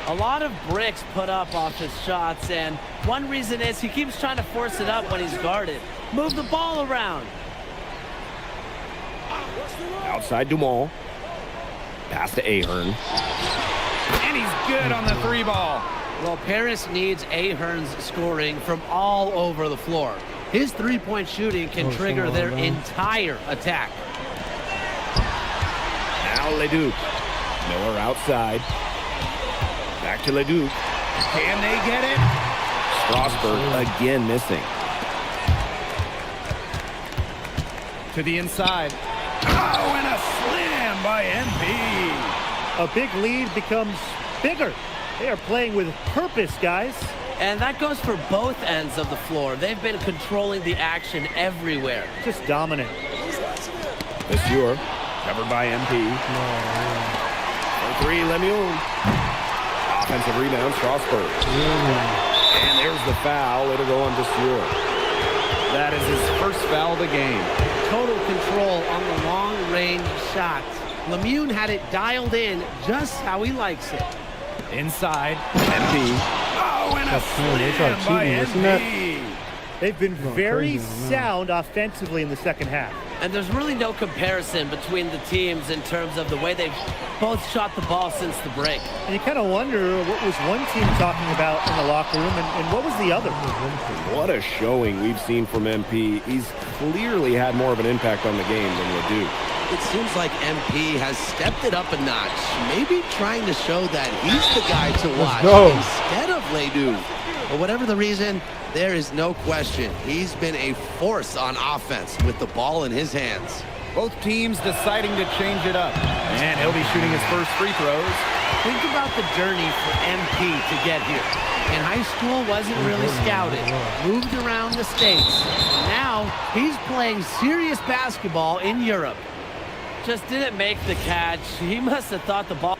A lot of bricks put up off his shots, and one reason is he keeps trying to force it up when he's guarded. Move the ball around. Outside Dumont. Pass to Ahern. And he's good on the 3 ball. Well, Paris needs Ahern's scoring from all over the floor. His three-point shooting can trigger their entire attack. Now Leduc. Miller outside. Back to Leduc. Can they get it? Strasbourg again missing. To the inside. Oh, and a slam by MP. A big lead becomes bigger. They are playing with purpose, guys. And that goes for both ends of the floor. They've been controlling the action everywhere. Just dominant. Monsieur, covered by MP. For 3, Lemieux. Offensive rebound, Strasbourg. And there's the foul. It'll go on to Stewart. That is his first foul of the game. Total control on the long-range shots. Lemieux had it dialed in just how he likes it. Inside, MP. Oh, and a slam by MP. They've been very sound offensively in the second half. And there's really no comparison between the teams in terms of the way they've both shot the ball since the break. And you kind of wonder what was one team talking about in the locker room and what was the other. What a showing we've seen from MP. He's clearly had more of an impact on the game than Ledoux. It seems like MP has stepped it up a notch, maybe trying to show that he's the guy to watch instead of Ledoux. For whatever the reason, there is no question he's been a force on offense with the ball in his hands. Both teams deciding to change it up. And he'll be shooting his first free throws. Think about the journey for MP to get here. In high school, wasn't really scouted. Moved around the States. Now, he's playing serious basketball in Europe. Just didn't make the catch. He must have thought the ball...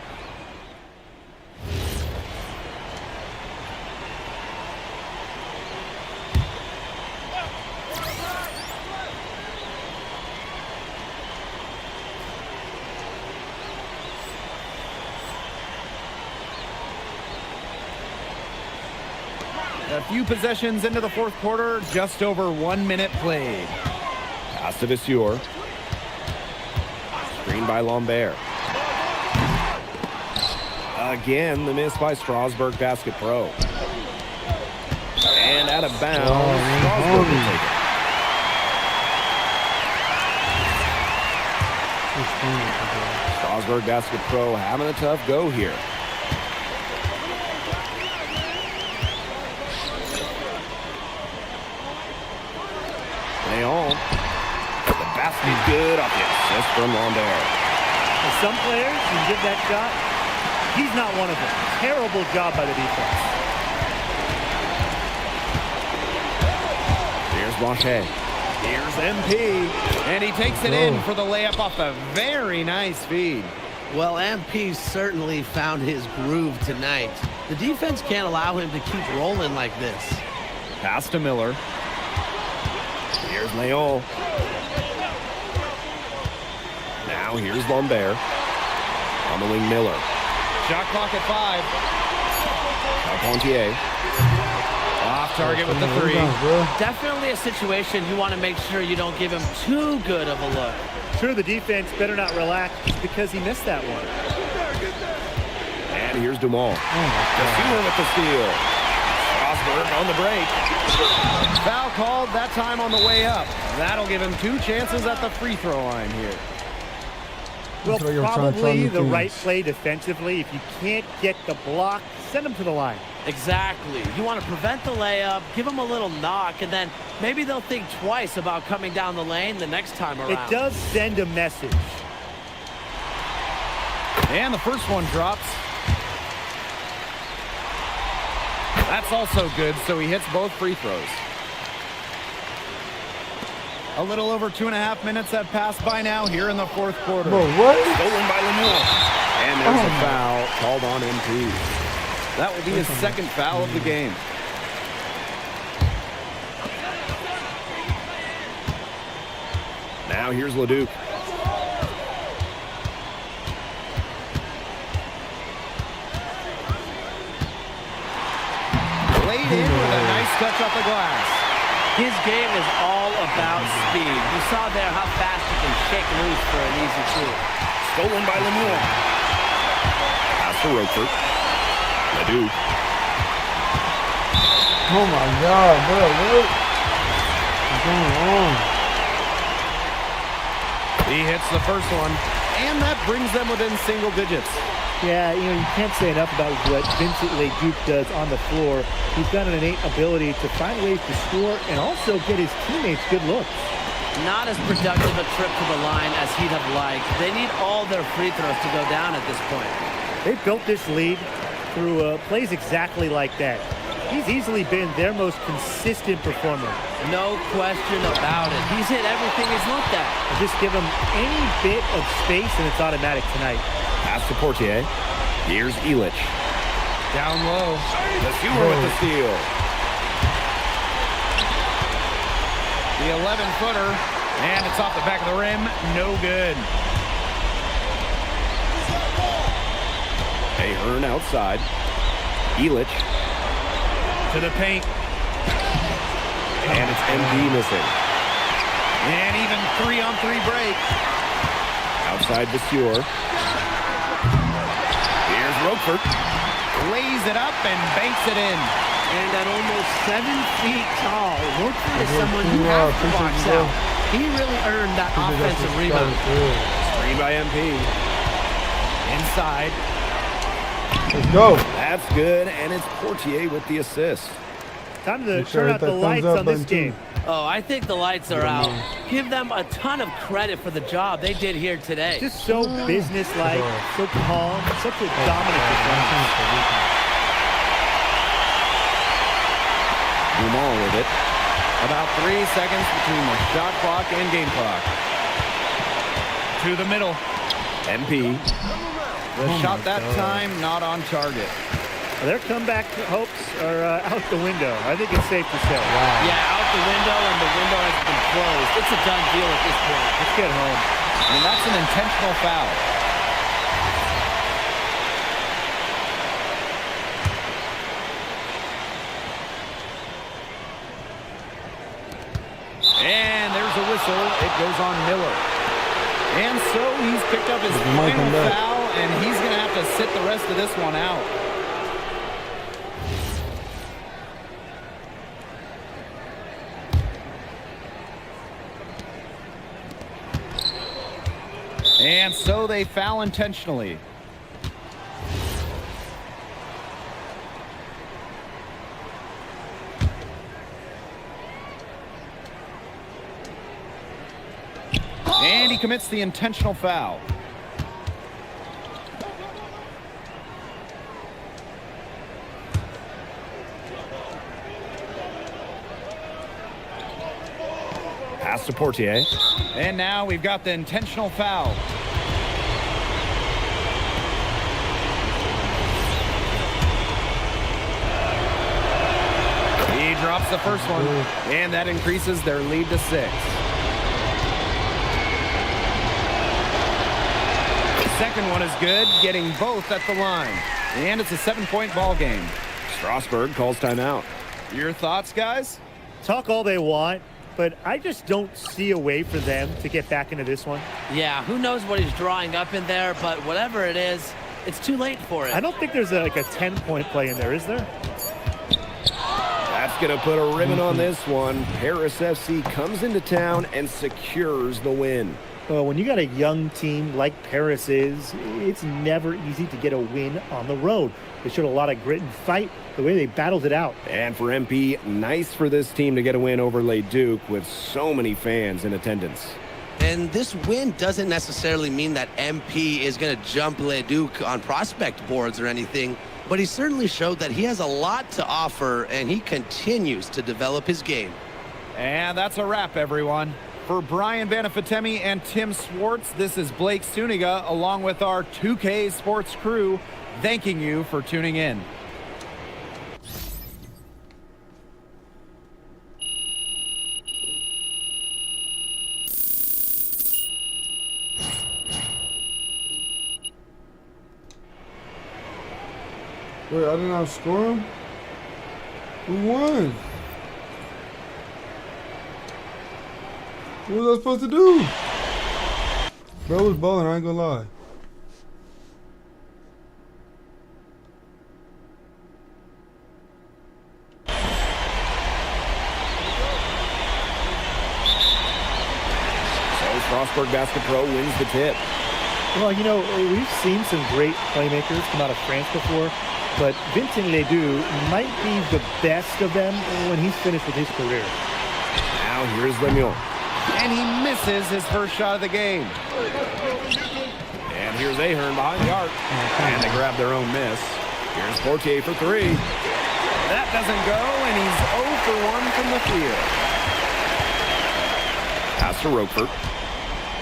A few possessions into the fourth quarter, just over 1 minute played. Pass to Vasseur. Screen by Lambert. Again, the miss by Strasbourg Basket Pro. And out of bounds, Strasbourg will take it. Strasbourg Basket Pro having a tough go here. Leon. The basket good off the assist from Lambert. Some players, you give that shot, he's not one of them. Terrible job by the defense. Here's Blanchet. Here's MP. And he takes it in for the layup off a very nice feed. Well, MP certainly found his groove tonight. The defense can't allow him to keep rolling like this. Pass to Miller. Here's Leon. Now here's Lambert. On the wing, Miller. Shot clock at 5. Carpentier. Off target with the 3. Definitely a situation you want to make sure you don't give him too good of a look. Sure, the defense better not relax because he missed that one. And here's Dumont. Vasseur with the steal. Strasbourg on the break. Foul called, that time on the way up. That'll give him 2 chances at the free throw line here. Well, probably the right play defensively. If you can't get the block, send him to the line. Exactly. You want to prevent the layup, give them a little knock, and then maybe they'll think twice about coming down the lane the next time around. It does send a message. And the first one drops. That's also good, so he hits both free throws. A little over 2.5 minutes have passed by now here in the fourth quarter. Bro, what? Stolen by Lemieux. And there's a foul called on MP. That will be his second foul of the game. Now here's Leduc. Laid in with a nice touch off the glass. His game is all about speed. You saw there how fast he can shake loose for an easy two. Stolen by Lemieux. Pass to Rochefort. Leduc. Oh my God, bro, what is going on? He hits the first one, and that brings them within single digits. Yeah, you know, you can't say enough about what Vincent Leduc does on the floor. He's got an innate ability to find ways to score and also get his teammates good looks. Not as productive a trip to the line as he'd have liked. They need all their free throws to go down at this point. They've built this lead through plays exactly like that. He's easily been their most consistent performer. No question about it. He's hit everything he's looked at. Just give him any bit of space and it's automatic tonight. Pass to Portier. Here's Illich. Down low. Vasseur with the steal. The 11-footer, and it's off the back of the rim. No good. Ahern outside. Illich. To the paint. And it's MP missing. And even 3-on-3 break. Outside Vasseur. Here's Roquefort. Lays it up and banks it in. And at almost 7 feet tall, Roquefort is someone you have to box out. He really earned that offensive rebound. Screen by MP. Inside. Let's go. That's good, and it's Portier with the assist. Time to turn out the lights on this game. Oh, I think the lights are out. Give them a ton of credit for the job they did here today. Just so businesslike, so calm, such a dominant performance. Dumont with it. About 3 seconds between the shot clock and game clock. To the middle. MP. The shot that time not on target. Their comeback hopes are out the window. I think it's safe to say. Yeah, out the window, and the window has been closed. It's a done deal at this point. Let's get home. And that's an intentional foul. And there's a whistle. It goes on Miller. And so he's picked up his final foul, and he's going to have to sit the rest of this one out. And so they foul intentionally. And he commits the intentional foul. Pass to Portier. And now we've got the intentional foul. He drops the first one, and that increases their lead to 6. Second one is good, getting both at the line. And it's a 7-point ball game. Strasbourg calls timeout. Your thoughts, guys? Talk all they want, but I just don't see a way for them to get back into this one. Yeah, who knows what he's drawing up in there, but whatever it is, it's too late for it. I don't think there's like a 10-point play in there, is there? That's going to put a ribbon on this one. Paris FC comes into town and secures the win. Well, when you got a young team like Paris is, it's never easy to get a win on the road. They showed a lot of grit and fight, the way they battled it out. And for MP, nice for this team to get a win over Les Ducs with so many fans in attendance. And this win doesn't necessarily mean that MP is going to jump Les Ducs on prospect boards or anything, but he certainly showed that he has a lot to offer, and he continues to develop his game. And that's a wrap, everyone. For Brian Banafitemi and Tim Swartz, this is Blake Suniga, along with our 2K Sports crew, thanking you for tuning in. Wait, I did not score him? Who won? What was I supposed to do? Bro was balling, I ain't gonna lie. So Strasbourg Basket Pro wins the tip. Well, you know, we've seen some great playmakers come out of France before, but Vincent Ledoux might be the best of them when he's finished with his career. Now here's Lemieux. And he misses his first shot of the game. And here's Ahern behind the arc. And they grab their own miss. Here's Portier for 3. That doesn't go, and he's 0 for 1 from the field. Pass to Roquefort.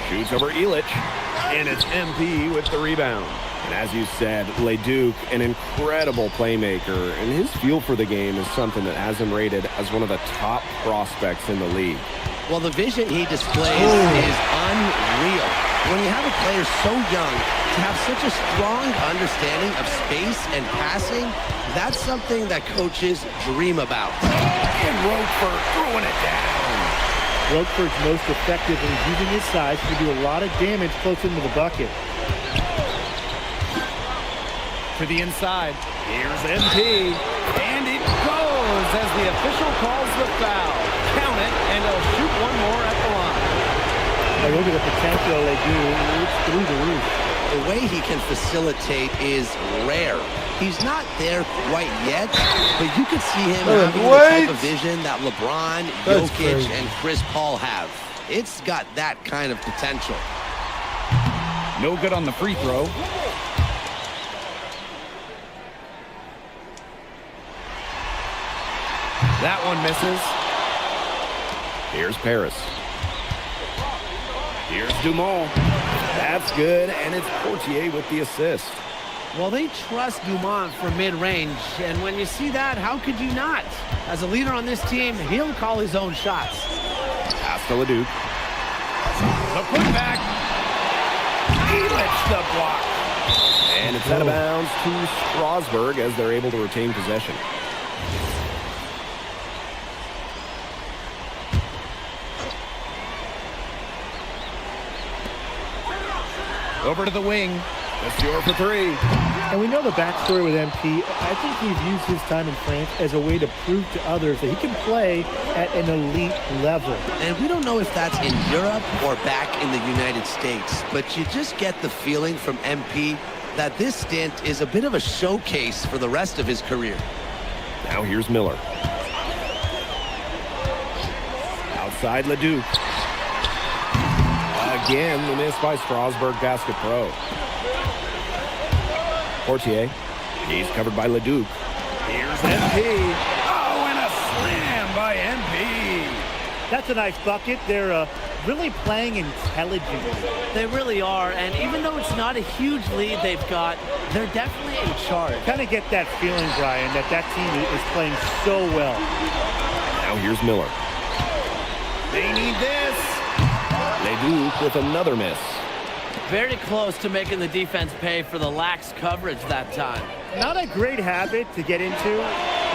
Shoots over Illich. And it's MP with the rebound. And as you said, Les Ducs, an incredible playmaker, and his feel for the game is something that has him rated as one of the top prospects in the league. Well, the vision he displays is unreal. When you have a player so young, to have such a strong understanding of space and passing, that's something that coaches dream about. And Roquefort throwing it down. Roquefort's most effective when he's using his size to do a lot of damage close into the bucket. To the inside. Here's MP. And it goes as the official calls the foul. Count it, and they'll shoot one more at the line. I look at the potential they do. It's through the roof. The way he can facilitate is rare. He's not there quite yet, but you can see him having the type of vision that LeBron, Jokic, and Chris Paul have. It's got that kind of potential. No good on the free throw. That one misses. Here's Paris. Here's Dumont. That's good, and it's Portier with the assist. Well, they trust Dumont for mid-range, and when you see that, how could you not? As a leader on this team, he'll call his own shots. Pass to Leduc. The putback. He lets the block. And it's out of bounds to Strasbourg as they're able to retain possession. Over to the wing. Monsieur for three. And we know the backstory with MP. I think he's used his time in France as a way to prove to others that he can play at an elite level. And we don't know if that's in Europe or back in the United States, but you just get the feeling from MP that this stint is a bit of a showcase for the rest of his career. Now here's Miller. Outside Leduc. Again, the miss by Strasbourg Basket Pro. Portier. He's covered by Leduc. Here's MP. Oh, and a slam by MP. That's a nice bucket. They're really playing intelligently. They really are, and even though it's not a huge lead they've got, they're definitely in charge. Kind of get that feeling, Brian, that team is playing so well. Now here's Miller. They need this. Leduc with another miss. Very close to making the defense pay for the lax coverage that time. Not a great habit to get into,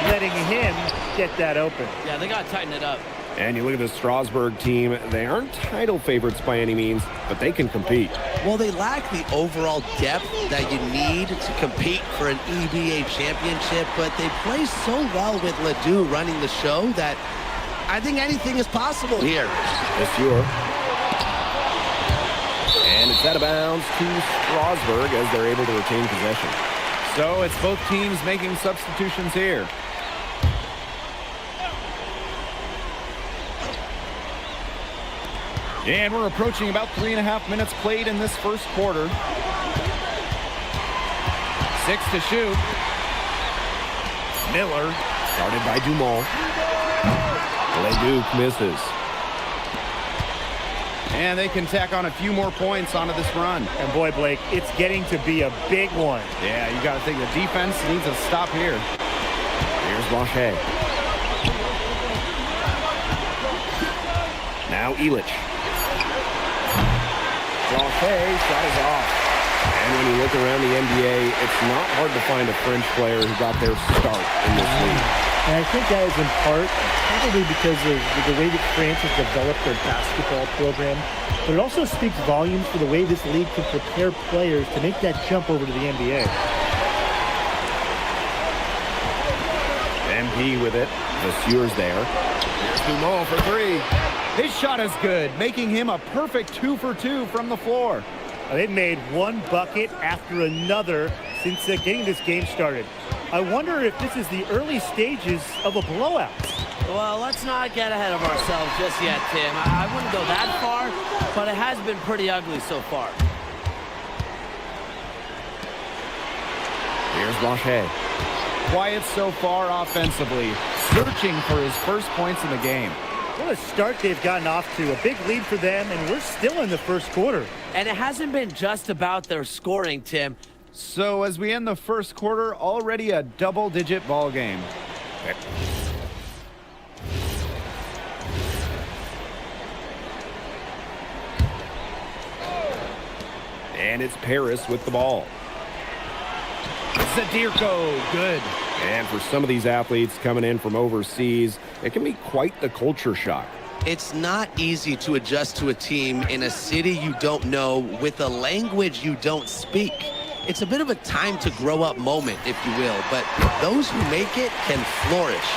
letting him get that open. Yeah, they got to tighten it up. And you look at the Strasbourg team, they aren't title favorites by any means, but they can compete. Well, they lack the overall depth that you need to compete for an EBA championship, but they play so well with Ledoux running the show that I think anything is possible here. Monsieur. And it's out of bounds to Strasbourg as they're able to retain possession. So it's both teams making substitutions here. And we're approaching about 3.5 minutes played in this first quarter. 6 to shoot. Miller. Started by Dumont. Leduc misses. And they can tack on a few more points onto this run. And boy, Blake, it's getting to be a big one. Yeah, you got to think the defense needs a stop here. Here's Blanchet. Now Illich. Blanchet shot is off. And when you look around the NBA, it's not hard to find a French player who got their start in this league. And I think that is in part probably because of the way that France has developed their basketball program. But it also speaks volumes for the way this league can prepare players to make that jump over to the NBA. MP with it. Monsieur's there. Here's Dumont for three. His shot is good, making him a perfect 2 for 2 from the floor. They've made one bucket after another since getting this game started. I wonder if this is the early stages of a blowout. Well, let's not get ahead of ourselves just yet, Tim. I wouldn't go that far, but it has been pretty ugly so far. Here's Blanchet. Quiet so far offensively, searching for his first points in the game. What a start they've gotten off to. A big lead for them, and we're still in the first quarter. And it hasn't been just about their scoring, Tim. So as we end the first quarter, already a double-digit ball game. And it's Paris with the ball. Zadirko, good. And for some of these athletes coming in from overseas, it can be quite the culture shock. It's not easy to adjust to a team in a city you don't know with a language you don't speak. It's a bit of a time to grow up moment, if you will, but those who make it can flourish.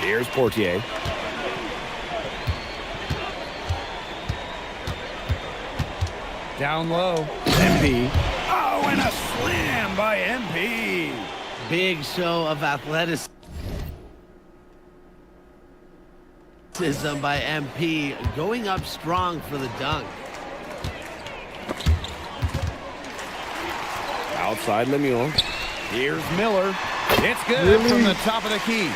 Here's Portier. Down low. MP. Oh, and a slam by MP. Big show of athleticism by MP, going up strong for the dunk. Outside Lemieux. Here's Miller. It's good Really? from the top of the key.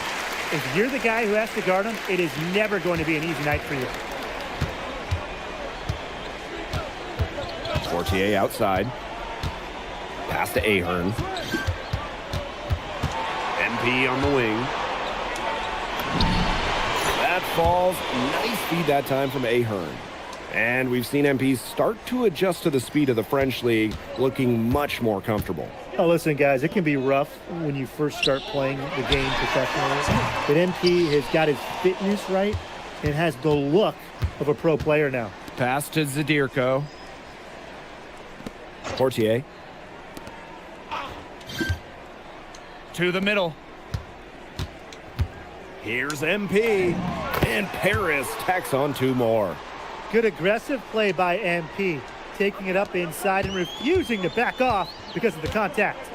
If you're the guy who has to guard him, it is never going to be an easy night for you. Portier outside. Pass to Ahern. MP on the wing. That falls. Nice feed that time from Ahern. And we've seen MP start to adjust to the speed of the French league, looking much more comfortable. Oh, listen, guys, it can be rough when you first start playing the game professionally. But MP has got his fitness right and has the look of a pro player now. Pass to Zadirko. Portier. To the middle. Here's MP. And Paris tacks on 2 more. Good aggressive play by MP, taking it up inside and refusing to back off because of the contact.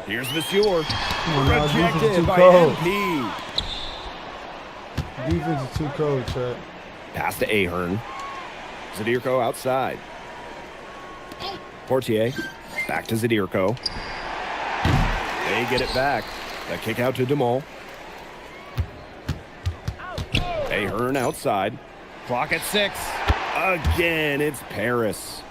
Here's Monsieur. Now, defense is Rejected too by cold. MP. Defense is too cold, Chad. Pass to Ahern. Zadirko outside. Portier. Back to Zadirko. They get it back. The kick out to DeMol. Ahern outside. Clock at 6. Again, it's Paris.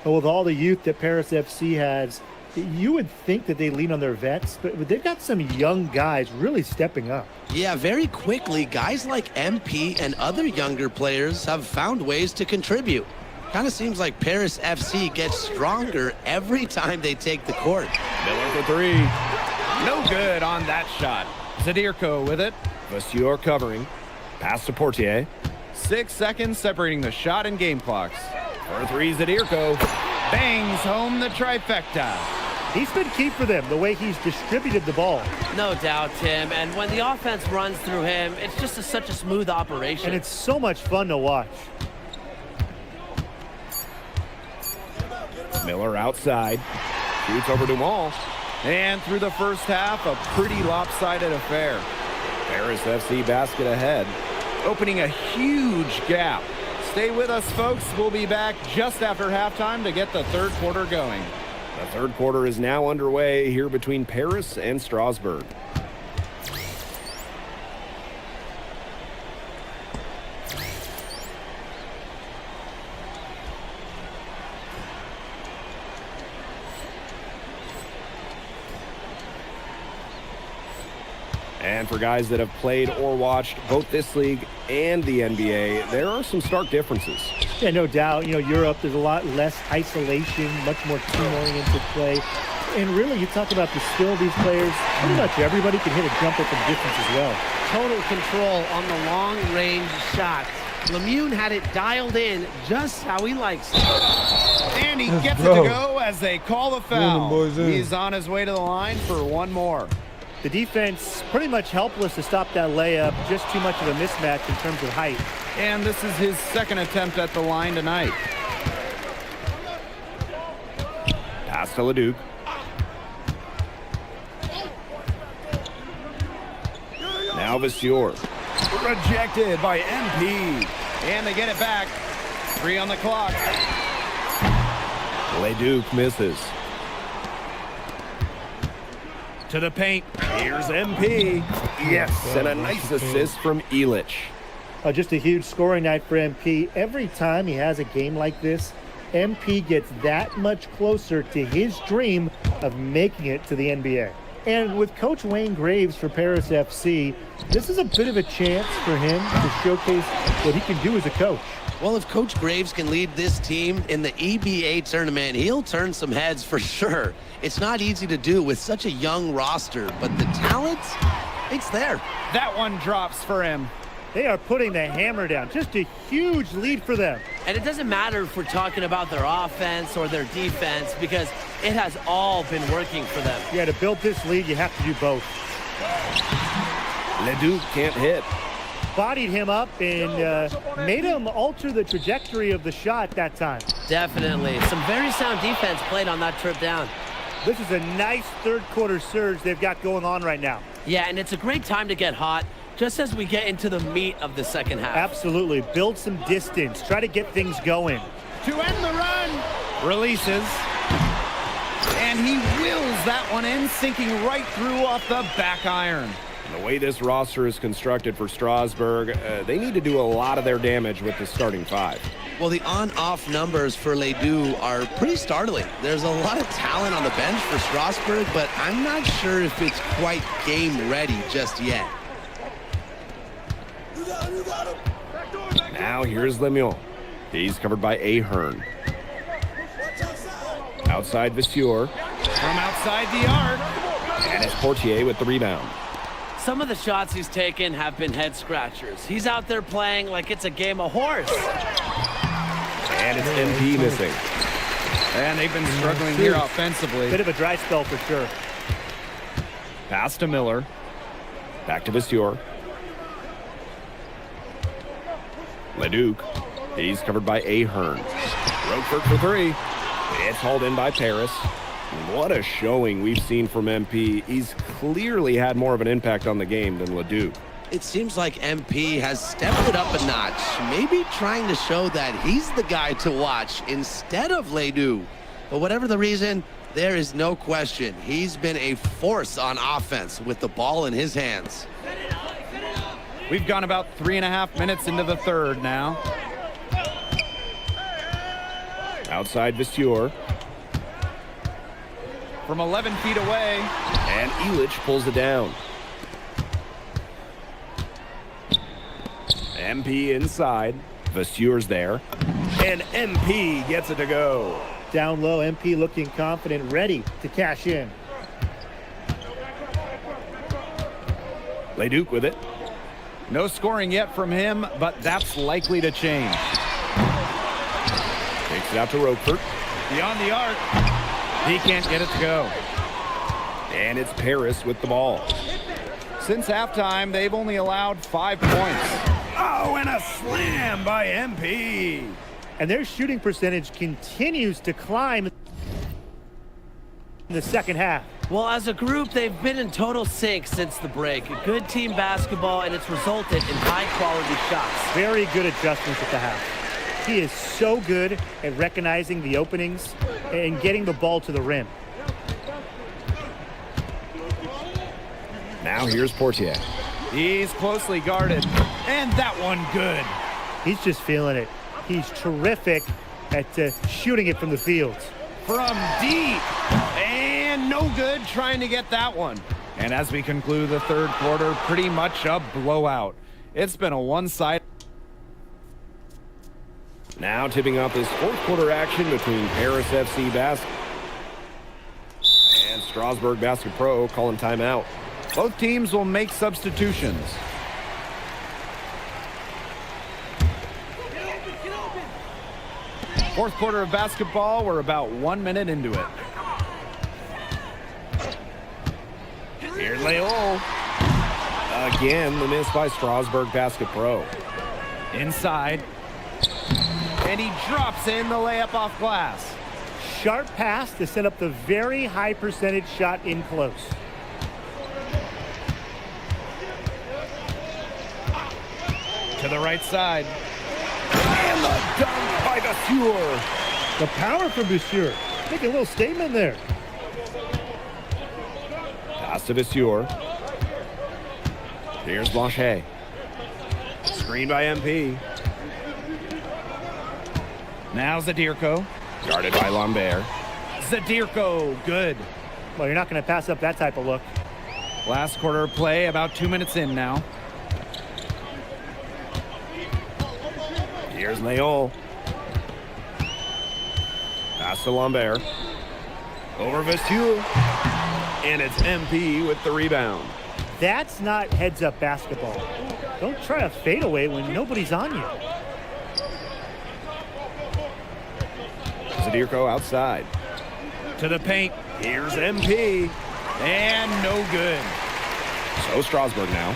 Well, with all the youth that Paris FC has, you would think that they lean on their vets, but they've got some young guys really stepping up. Yeah, very quickly, guys like MP and other younger players have found ways to contribute. Kind of seems like Paris FC gets stronger every time they take the court. Miller for 3. No good on that shot. Zadirko with it. Monsieur covering. Pass to Portier. 6 seconds separating the shot and game clocks. For 3, Zadirko. Bangs home the trifecta. He's been key for them, the way he's distributed the ball. No doubt, Tim. And when the offense runs through him, it's just such a smooth operation. And it's so much fun to watch. Miller outside. Shoots over DeMol. And through the first half, a pretty lopsided affair. Paris FC basket ahead. Opening a huge gap. Stay with us, folks. We'll be back just after halftime to get the third quarter going. The third quarter is now underway here between Paris and Strasbourg. And for guys that have played or watched both this league and the NBA, there are some stark differences. Yeah, no doubt. You know, Europe, there's a lot less isolation, much more team-oriented play. And really, you talk about the skill of these players, pretty much everybody can hit a jumper from distance as well. Total control on the long-range shots. Lemieux had it dialed in just how he likes it. And he Let's gets go. it to go as they call the foul. boys in. He's on his way to the line for one more. The defense pretty much helpless to stop that layup. Just too much of a mismatch in terms of height. And this is his second attempt at the line tonight. Pass to Leduc. Now Monsieur. Rejected by MP. And they get it back. 3 on the clock. Leduc misses. To the paint. Here's MP. Yes, and a nice assist from Illich. Just a huge scoring night for MP. Every time he has a game like this, MP gets that much closer to his dream of making it to the NBA. And with Coach Wayne Graves for Paris FC, this is a bit of a chance for him to showcase what he can do as a coach. Well, if Coach Graves can lead this team in the EBA tournament, he'll turn some heads for sure. It's not easy to do with such a young roster, but the talent, it's there. That one drops for him. They are putting the hammer down. Just a huge lead for them. And it doesn't matter if we're talking about their offense or their defense, because it has all been working for them. Yeah, to build this lead, you have to do both. Leduc can't hit. Bodied him up and made him alter the trajectory of the shot that time. Definitely. Some very sound defense played on that trip down. This is a nice third quarter surge they've got going on right now. Yeah, and it's a great time to get hot, just as we get into the meat of the second half. Absolutely. Build some distance. Try to get things going. To end the run. Releases. And he wills that one in, sinking right through off the back iron. The way this roster is constructed for Strasbourg, they need to do a lot of their damage with the starting five. Well, the on-off numbers for Ledoux are pretty startling. There's a lot of talent on the bench for Strasbourg, but I'm not sure if it's quite game ready just yet. Now here's Lemieux. He's covered by Ahern. Outside Vasseur. From outside the arc. And it's Portier with the rebound. Some of the shots he's taken have been head scratchers. He's out there playing like it's a game of horse. And it's MP missing. And they've been struggling here offensively. Bit of a dry spell for sure. Pass to Miller. Back to Vasseur. Leduc. He's covered by Ahern. Roquefort for three. It's hauled in by Paris. What a showing we've seen from MP. He's clearly had more of an impact on the game than Ledoux. It seems like MP has stepped it up a notch, maybe trying to show that he's the guy to watch instead of Ledoux. But whatever the reason, there is no question he's been a force on offense with the ball in his hands. We've gone about 3.5 minutes into the third now. Outside Vasseur. From 11 feet away. And Illich pulls it down. MP inside. Vasseur's there. And MP gets it to go. Down low, MP looking confident, ready to cash in. Leduc with it. No scoring yet from him, but that's likely to change. Takes it out to Roquefort. Beyond the arc. He can't get it to go. And it's Paris with the ball. Since halftime, they've only allowed 5 points. Oh, and a slam by MP. And their shooting percentage continues to climb in the second half. Well, as a group, they've been in total sync since the break. A good team basketball, and it's resulted in high-quality shots. Very good adjustments at the half. He is so good at recognizing the openings and getting the ball to the rim. Now here's Portier. He's closely guarded, and that one good. He's just feeling it. He's terrific at shooting it from the field. From deep, and no good trying to get that one. And as we conclude the third quarter, pretty much a blowout. It's been a one-sided. Now tipping off this fourth quarter action between Paris FC Basket and Strasbourg Basket Pro calling timeout. Both teams will make substitutions. Fourth quarter of basketball, we're about 1 minute into it. Here's Leol. Again, the miss by Strasbourg Basket Pro. Inside. And he drops in the layup off glass. Sharp pass to set up the very high percentage shot in close. To the right side. And the dunk by Vasseur. The power from Vasseur. Making a little statement there. Pass to Vasseur. Here's Blanchet. Screen by MP. Now Zadirko. Guarded by Lambert. Zadirko, good. Well, you're not going to pass up that type of look. Last quarter of play, about 2 minutes in now. Here's Leon. Pass to Lambert. Over Vasseur. And it's MP with the rebound. That's not heads-up basketball. Don't try a fadeaway when nobody's on you. Zadirko outside. To the paint. Here's MP. And no good. So Strasbourg now.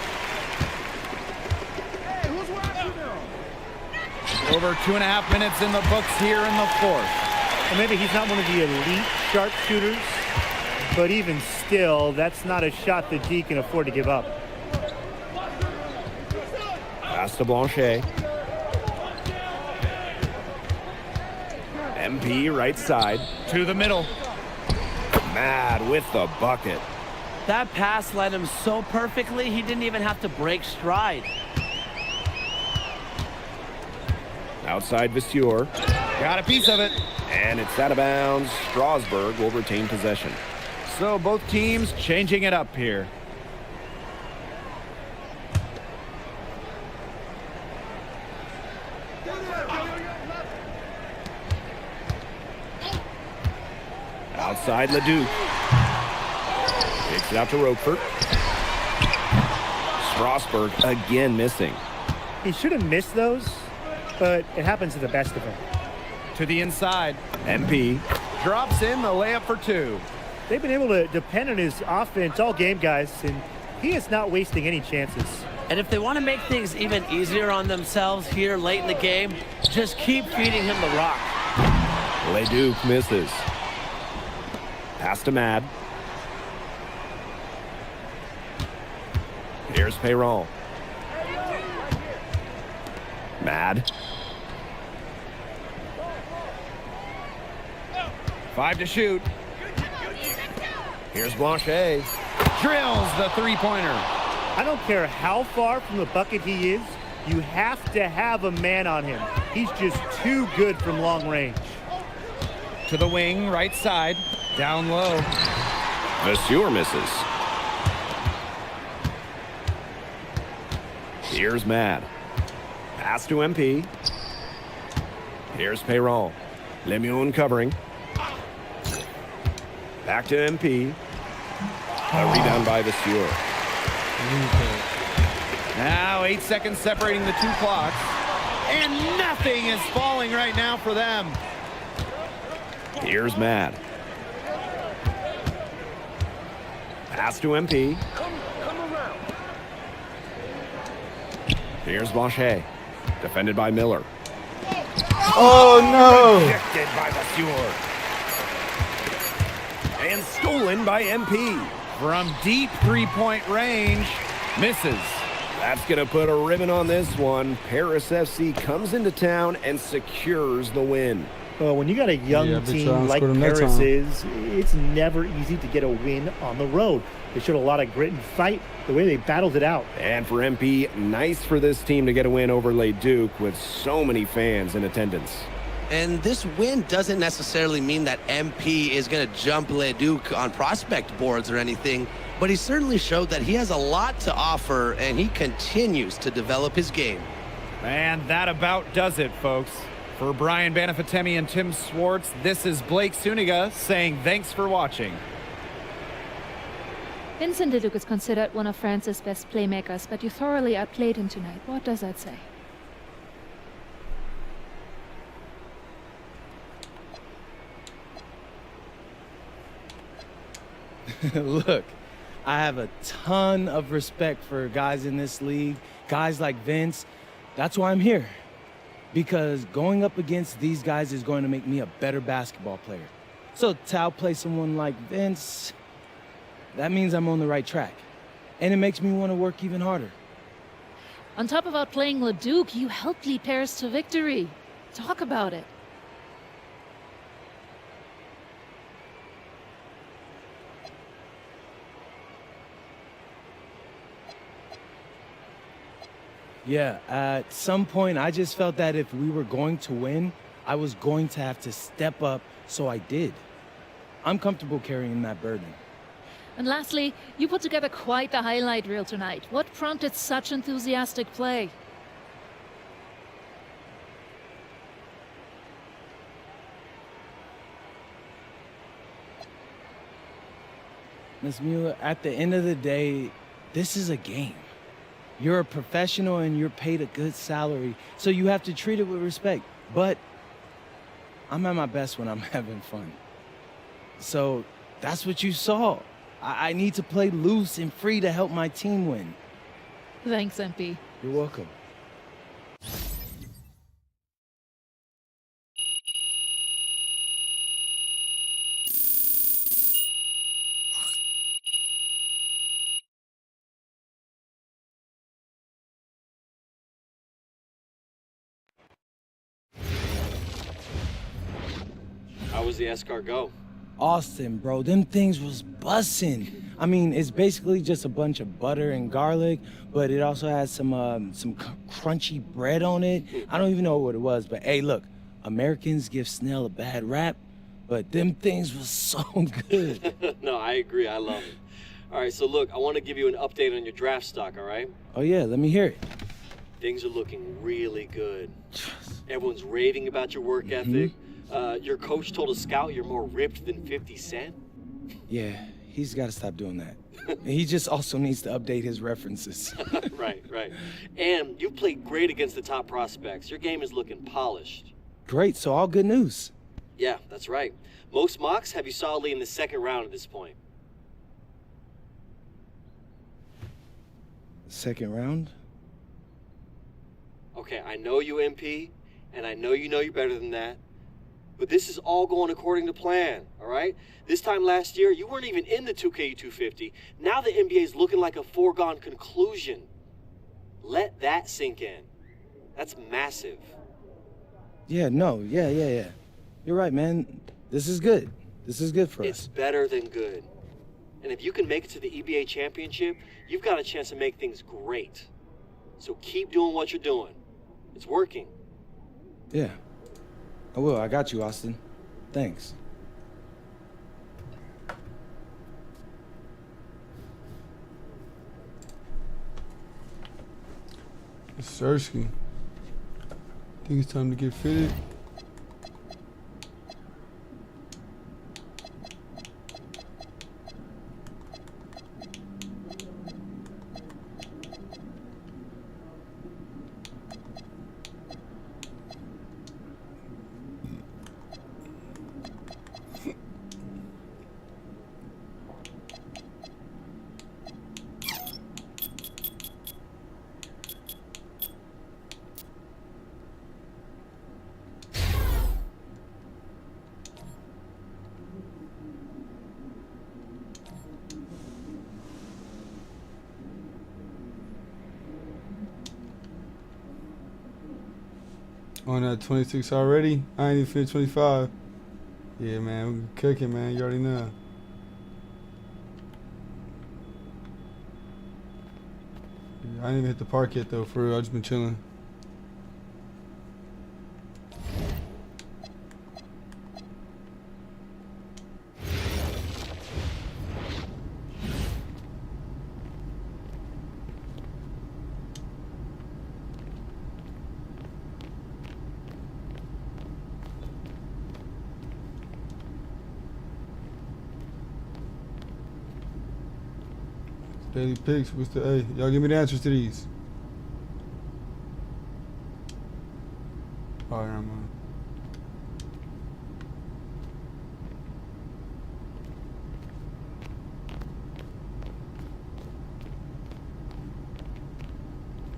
Over 2.5 minutes in the books here in the fourth. Well, maybe he's not one of the elite sharpshooters, but even still, that's not a shot that D can afford to give up. Pass to Blanchet. MP right side. To the middle. Mad with the bucket. That pass led him so perfectly, he didn't even have to break stride. Outside Vasseur. Got a piece of it. And it's out of bounds. Strasbourg will retain possession. So both teams changing it up here. Outside Leduc. Takes it out to Roquefort. Strasbourg again missing. He should have missed those, but it happens to the best of them. To the inside. MP. Drops in the layup for two. They've been able to depend on his offense all game, guys, and he is not wasting any chances. And if they want to make things even easier on themselves here late in the game, just keep feeding him the rock. Leduc misses. Pass to Mad. Here's Perron. Mad. 5 to shoot. Here's Blanchet. Drills the three-pointer. I don't care how far from the bucket he is, you have to have a man on him. He's just too good from long range. To the wing, right side. Down low. Vasseur misses. Here's Mad. Pass to MP. Here's Perron. Lemoun covering. Back to MP. A rebound by Vasseur. Now 8 seconds separating the two clocks. And nothing is falling right now for them. Here's Mad. Pass to MP. Here's Blanchet. Defended by Miller. Oh no! Rejected by Vasseur. And stolen by MP. From deep three-point range. Misses. That's going to put a ribbon on this one. Paris FC comes into town and secures the win. Well, when you got a young team like Paris is, it's never easy to get a win on the road. They showed a lot of grit and fight, the way they battled it out. And for MP, nice for this team to get a win over Leduc with so many fans in attendance. And this win doesn't necessarily mean that MP is going to jump Leduc on prospect boards or anything, but he certainly showed that he has a lot to offer, and he continues to develop his game. And that about does it, folks. For Brian Banafitemi and Tim Swartz, this is Blake Suniga saying thanks for watching. Vincent Leduc is considered one of France's best playmakers, but you thoroughly outplayed him tonight. What does that say? Look, I have a ton of respect for guys in this league, guys like Vince. That's why I'm here. Because going up against these guys is going to make me a better basketball player. So to outplay someone like Vince, that means I'm on the right track. And it makes me want to work even harder. On top of outplaying Leduc, you helped lead Paris to victory. Talk about it. Yeah, at some point, I just felt that if we were going to win, I was going to have to step up, so I did. I'm comfortable carrying that burden. And lastly, you put together quite the highlight reel tonight. What prompted such enthusiastic play? Ms. Mueller, at the end of the day, this is a game. You're a professional and you're paid a good salary, so you have to treat it with respect. But I'm at my best when I'm having fun. So that's what you saw. I need to play loose and free to help my team win. Thanks, MP. You're welcome. How was the escargot? Austin, bro, them things was bussin'. I mean, it's basically just a bunch of butter and garlic, but it also has some crunchy bread on it. I don't even know what it was, but hey, look, Americans give Snell a bad rap, but them things was so good. No, I agree. I love it. All right, so look, I want to give you an update on your draft stock, all right? Oh yeah, let me hear it. Things are looking really good. Everyone's raving about your work ethic. Your coach told a scout you're more ripped than 50 Cent. Yeah, he's got to stop doing that. He just also needs to update his references. Right. And you've played great against the top prospects. Your game is looking polished. Great, so all good news. Yeah, that's right. Most mocks have you solidly in the second round at this point. Second round? Okay, I know you, MP, and I know you're better than that. But this is all going according to plan, all right? This time last year, you weren't even in the 2K250. Now the NBA is looking like a foregone conclusion. Let that sink in. That's massive. Yeah. You're right, man. This is good. This is good for us. It's better than good. And if you can make it to the EBA championship, you've got a chance to make things great. So keep doing what you're doing. It's working. Yeah. I will. I got you, Austin. Thanks. Sersky. Think it's time to get fitted. On that 26 already? I ain't even finished 25. Yeah, man, we cooking, man. You already know. Yeah, I ain't even hit the park yet, though, for real. I just been chilling. Daily picks. What's the A? Y'all give me the answers to these. All right, I'm on.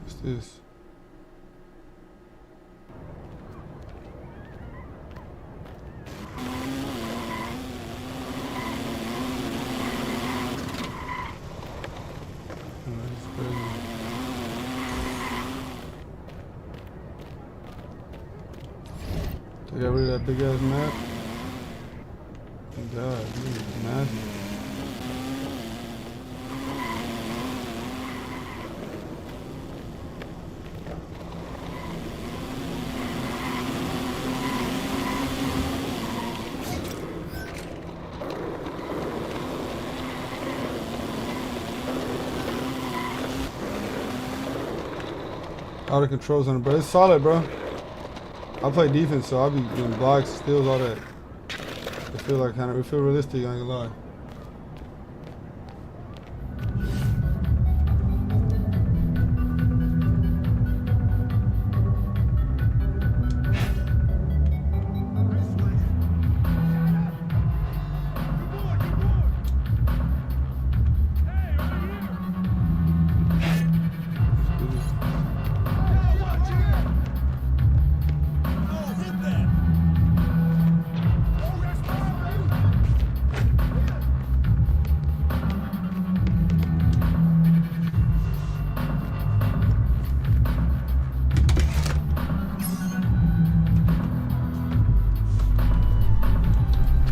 What's this? They got rid of that big ass map. Thank God, this is massive. All the controls on it, bro. It's solid, bro. I play defense, so I'll be doing blocks, steals, all that. It feel like it feel realistic, I ain't gonna lie.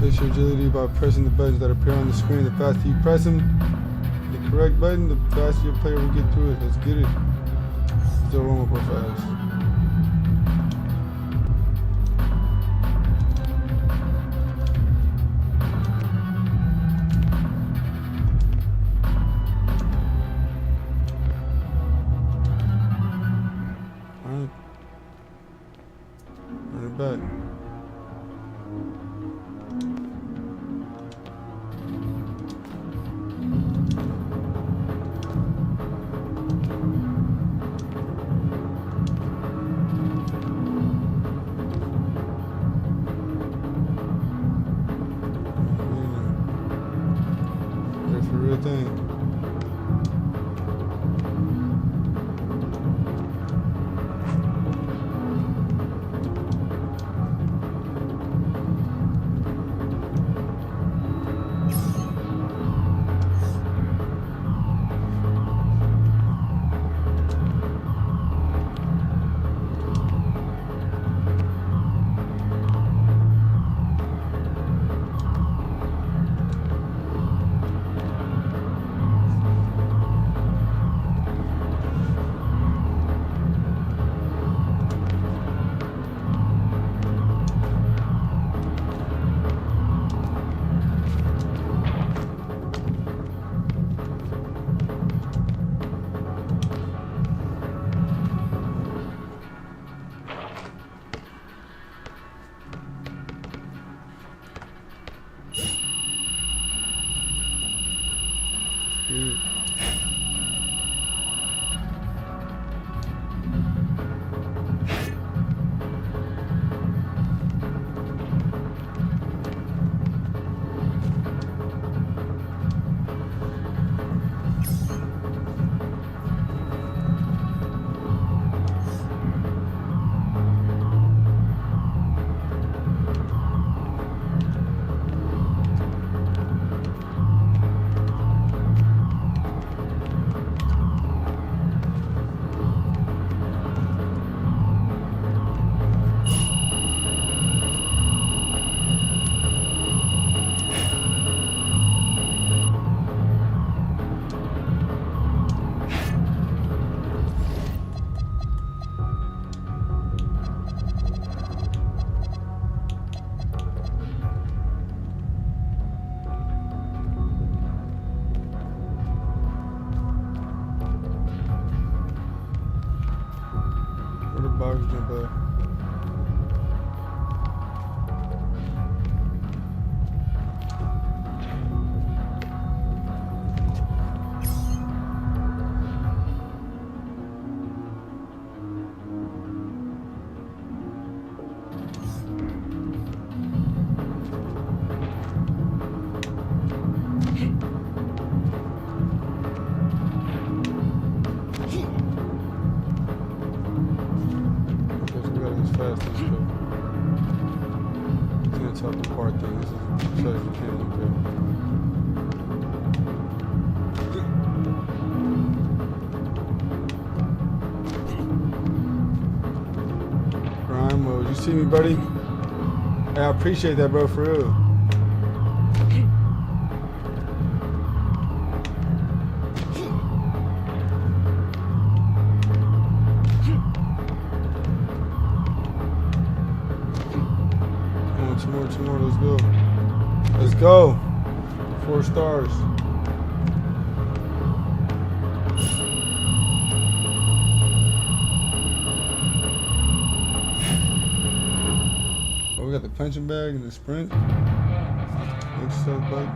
Increase your agility by pressing the buttons that appear on the screen. The faster you press them, the correct button, the faster your player will get through it. Let's get it. Still one more fast. Alright. Run it back. See me, buddy? Hey, I appreciate that, bro, for real. Come on, two more, let's go. Let's go. 4 stars. got the punching bag and the sprint. Looks so bug.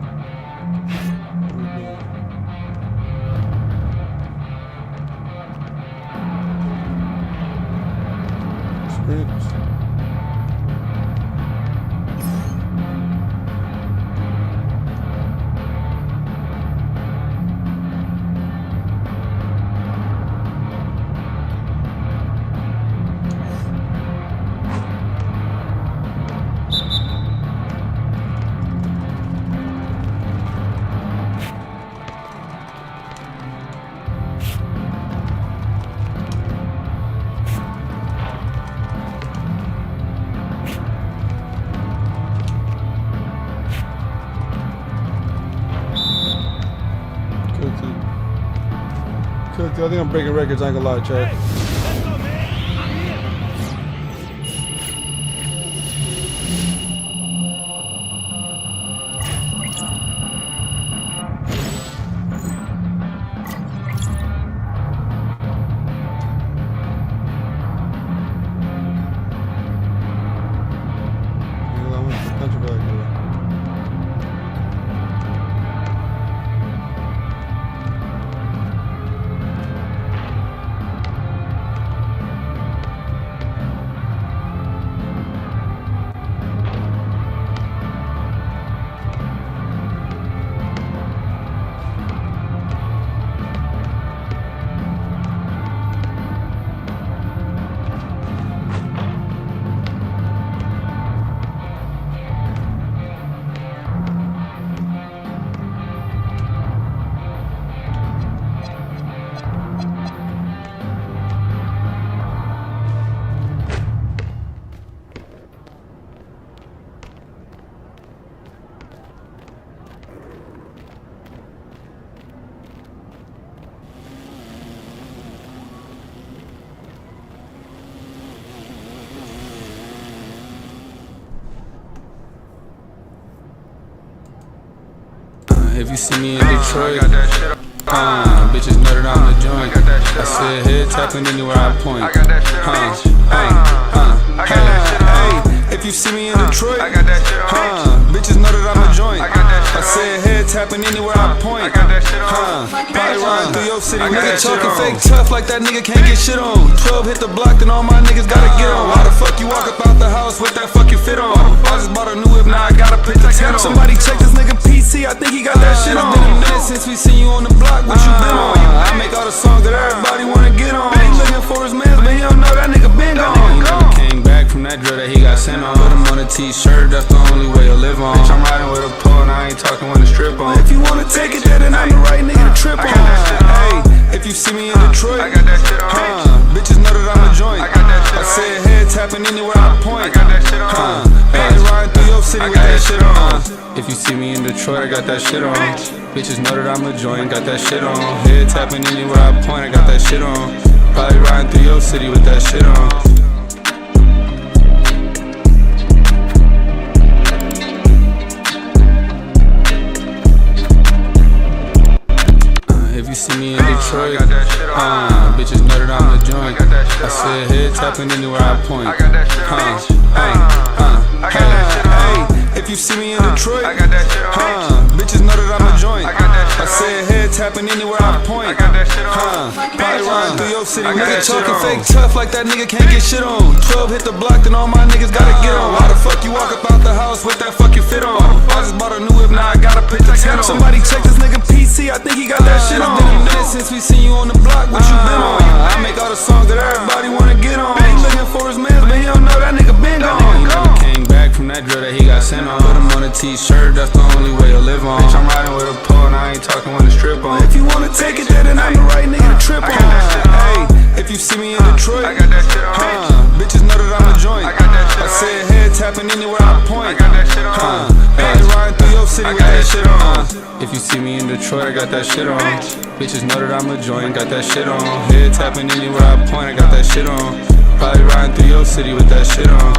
Sprints. I think I'm breaking records, I ain't gonna lie, Chad. If you see me in Detroit, bitches know that I'm the joint. I said head tapping anywhere I point. Hey, if you see me in Detroit, bitches know that I'm the joint. I said head tapping anywhere I point. Probably riding through your city. Nigga talking fake tough like that nigga can't get shit on. 12 hit the block, then all my niggas gotta get on. Why the fuck you walk up out the house with that fucking fit on? I just bought a new whip, now I gotta put the 10 on. Somebody check this nigga PC, I think he got that shit on. It's been a minute since we seen you on the block, what you been on? I make all the songs that everybody wanna get on. He looking for his mans, but he don't know that nigga been gone. He never came back from that drill that he got sent on. Put him on a t-shirt, that's the only way to live on. Bitch, I'm riding with a pole and I ain't talking when the strip on. If you wanna take it there, then I'm the right nigga to trip on. Hey, if you see me in Detroit, bitches know that I'm a joint. I said head tapping anywhere I point. Hey, riding through your city with that shit on. If you see me in Detroit, I got that shit on. Bitches know that I'm a joint, got that shit on. Head tapping anywhere I point, I got that shit on. Probably riding through your city with that shit on. If you see me in Detroit, bitches know that I'm the joint. I said head tapping anywhere I point. Hey, if you see me in Detroit, bitches know that I'm a joint. I said head tapping anywhere I point. Probably riding through your city. Nigga talking fake tough like that nigga can't get shit on. 12 hit the block, then all my niggas gotta get on. Why the fuck you walk up out the house with that fucking fit on? I just bought a new whip, now I gotta put the 10 on. Somebody check this nigga PC, I think he got that shit on. It's been a minute since we seen you on the block, what you been on? I make all the songs that everybody wanna get on. He looking for his mans, but he don't know that nigga been gone. He never came back from that drill that he got sent on. Put him on a t-shirt, that's the only way to live on. Bitch, I'm riding with a pole and I ain't talking when the strip on. If you wanna take it there, then I'm the right nigga to trip on. Hey, if you see me in Detroit, bitches know that I'm a joint. I said head tapping anywhere I point. Hey, riding through your city with that shit on. If you see me in Detroit, I got that shit on. Bitches know that I'm a joint, got that shit on. Head tapping anywhere I point, I got that shit on. Probably riding through your city with that shit on.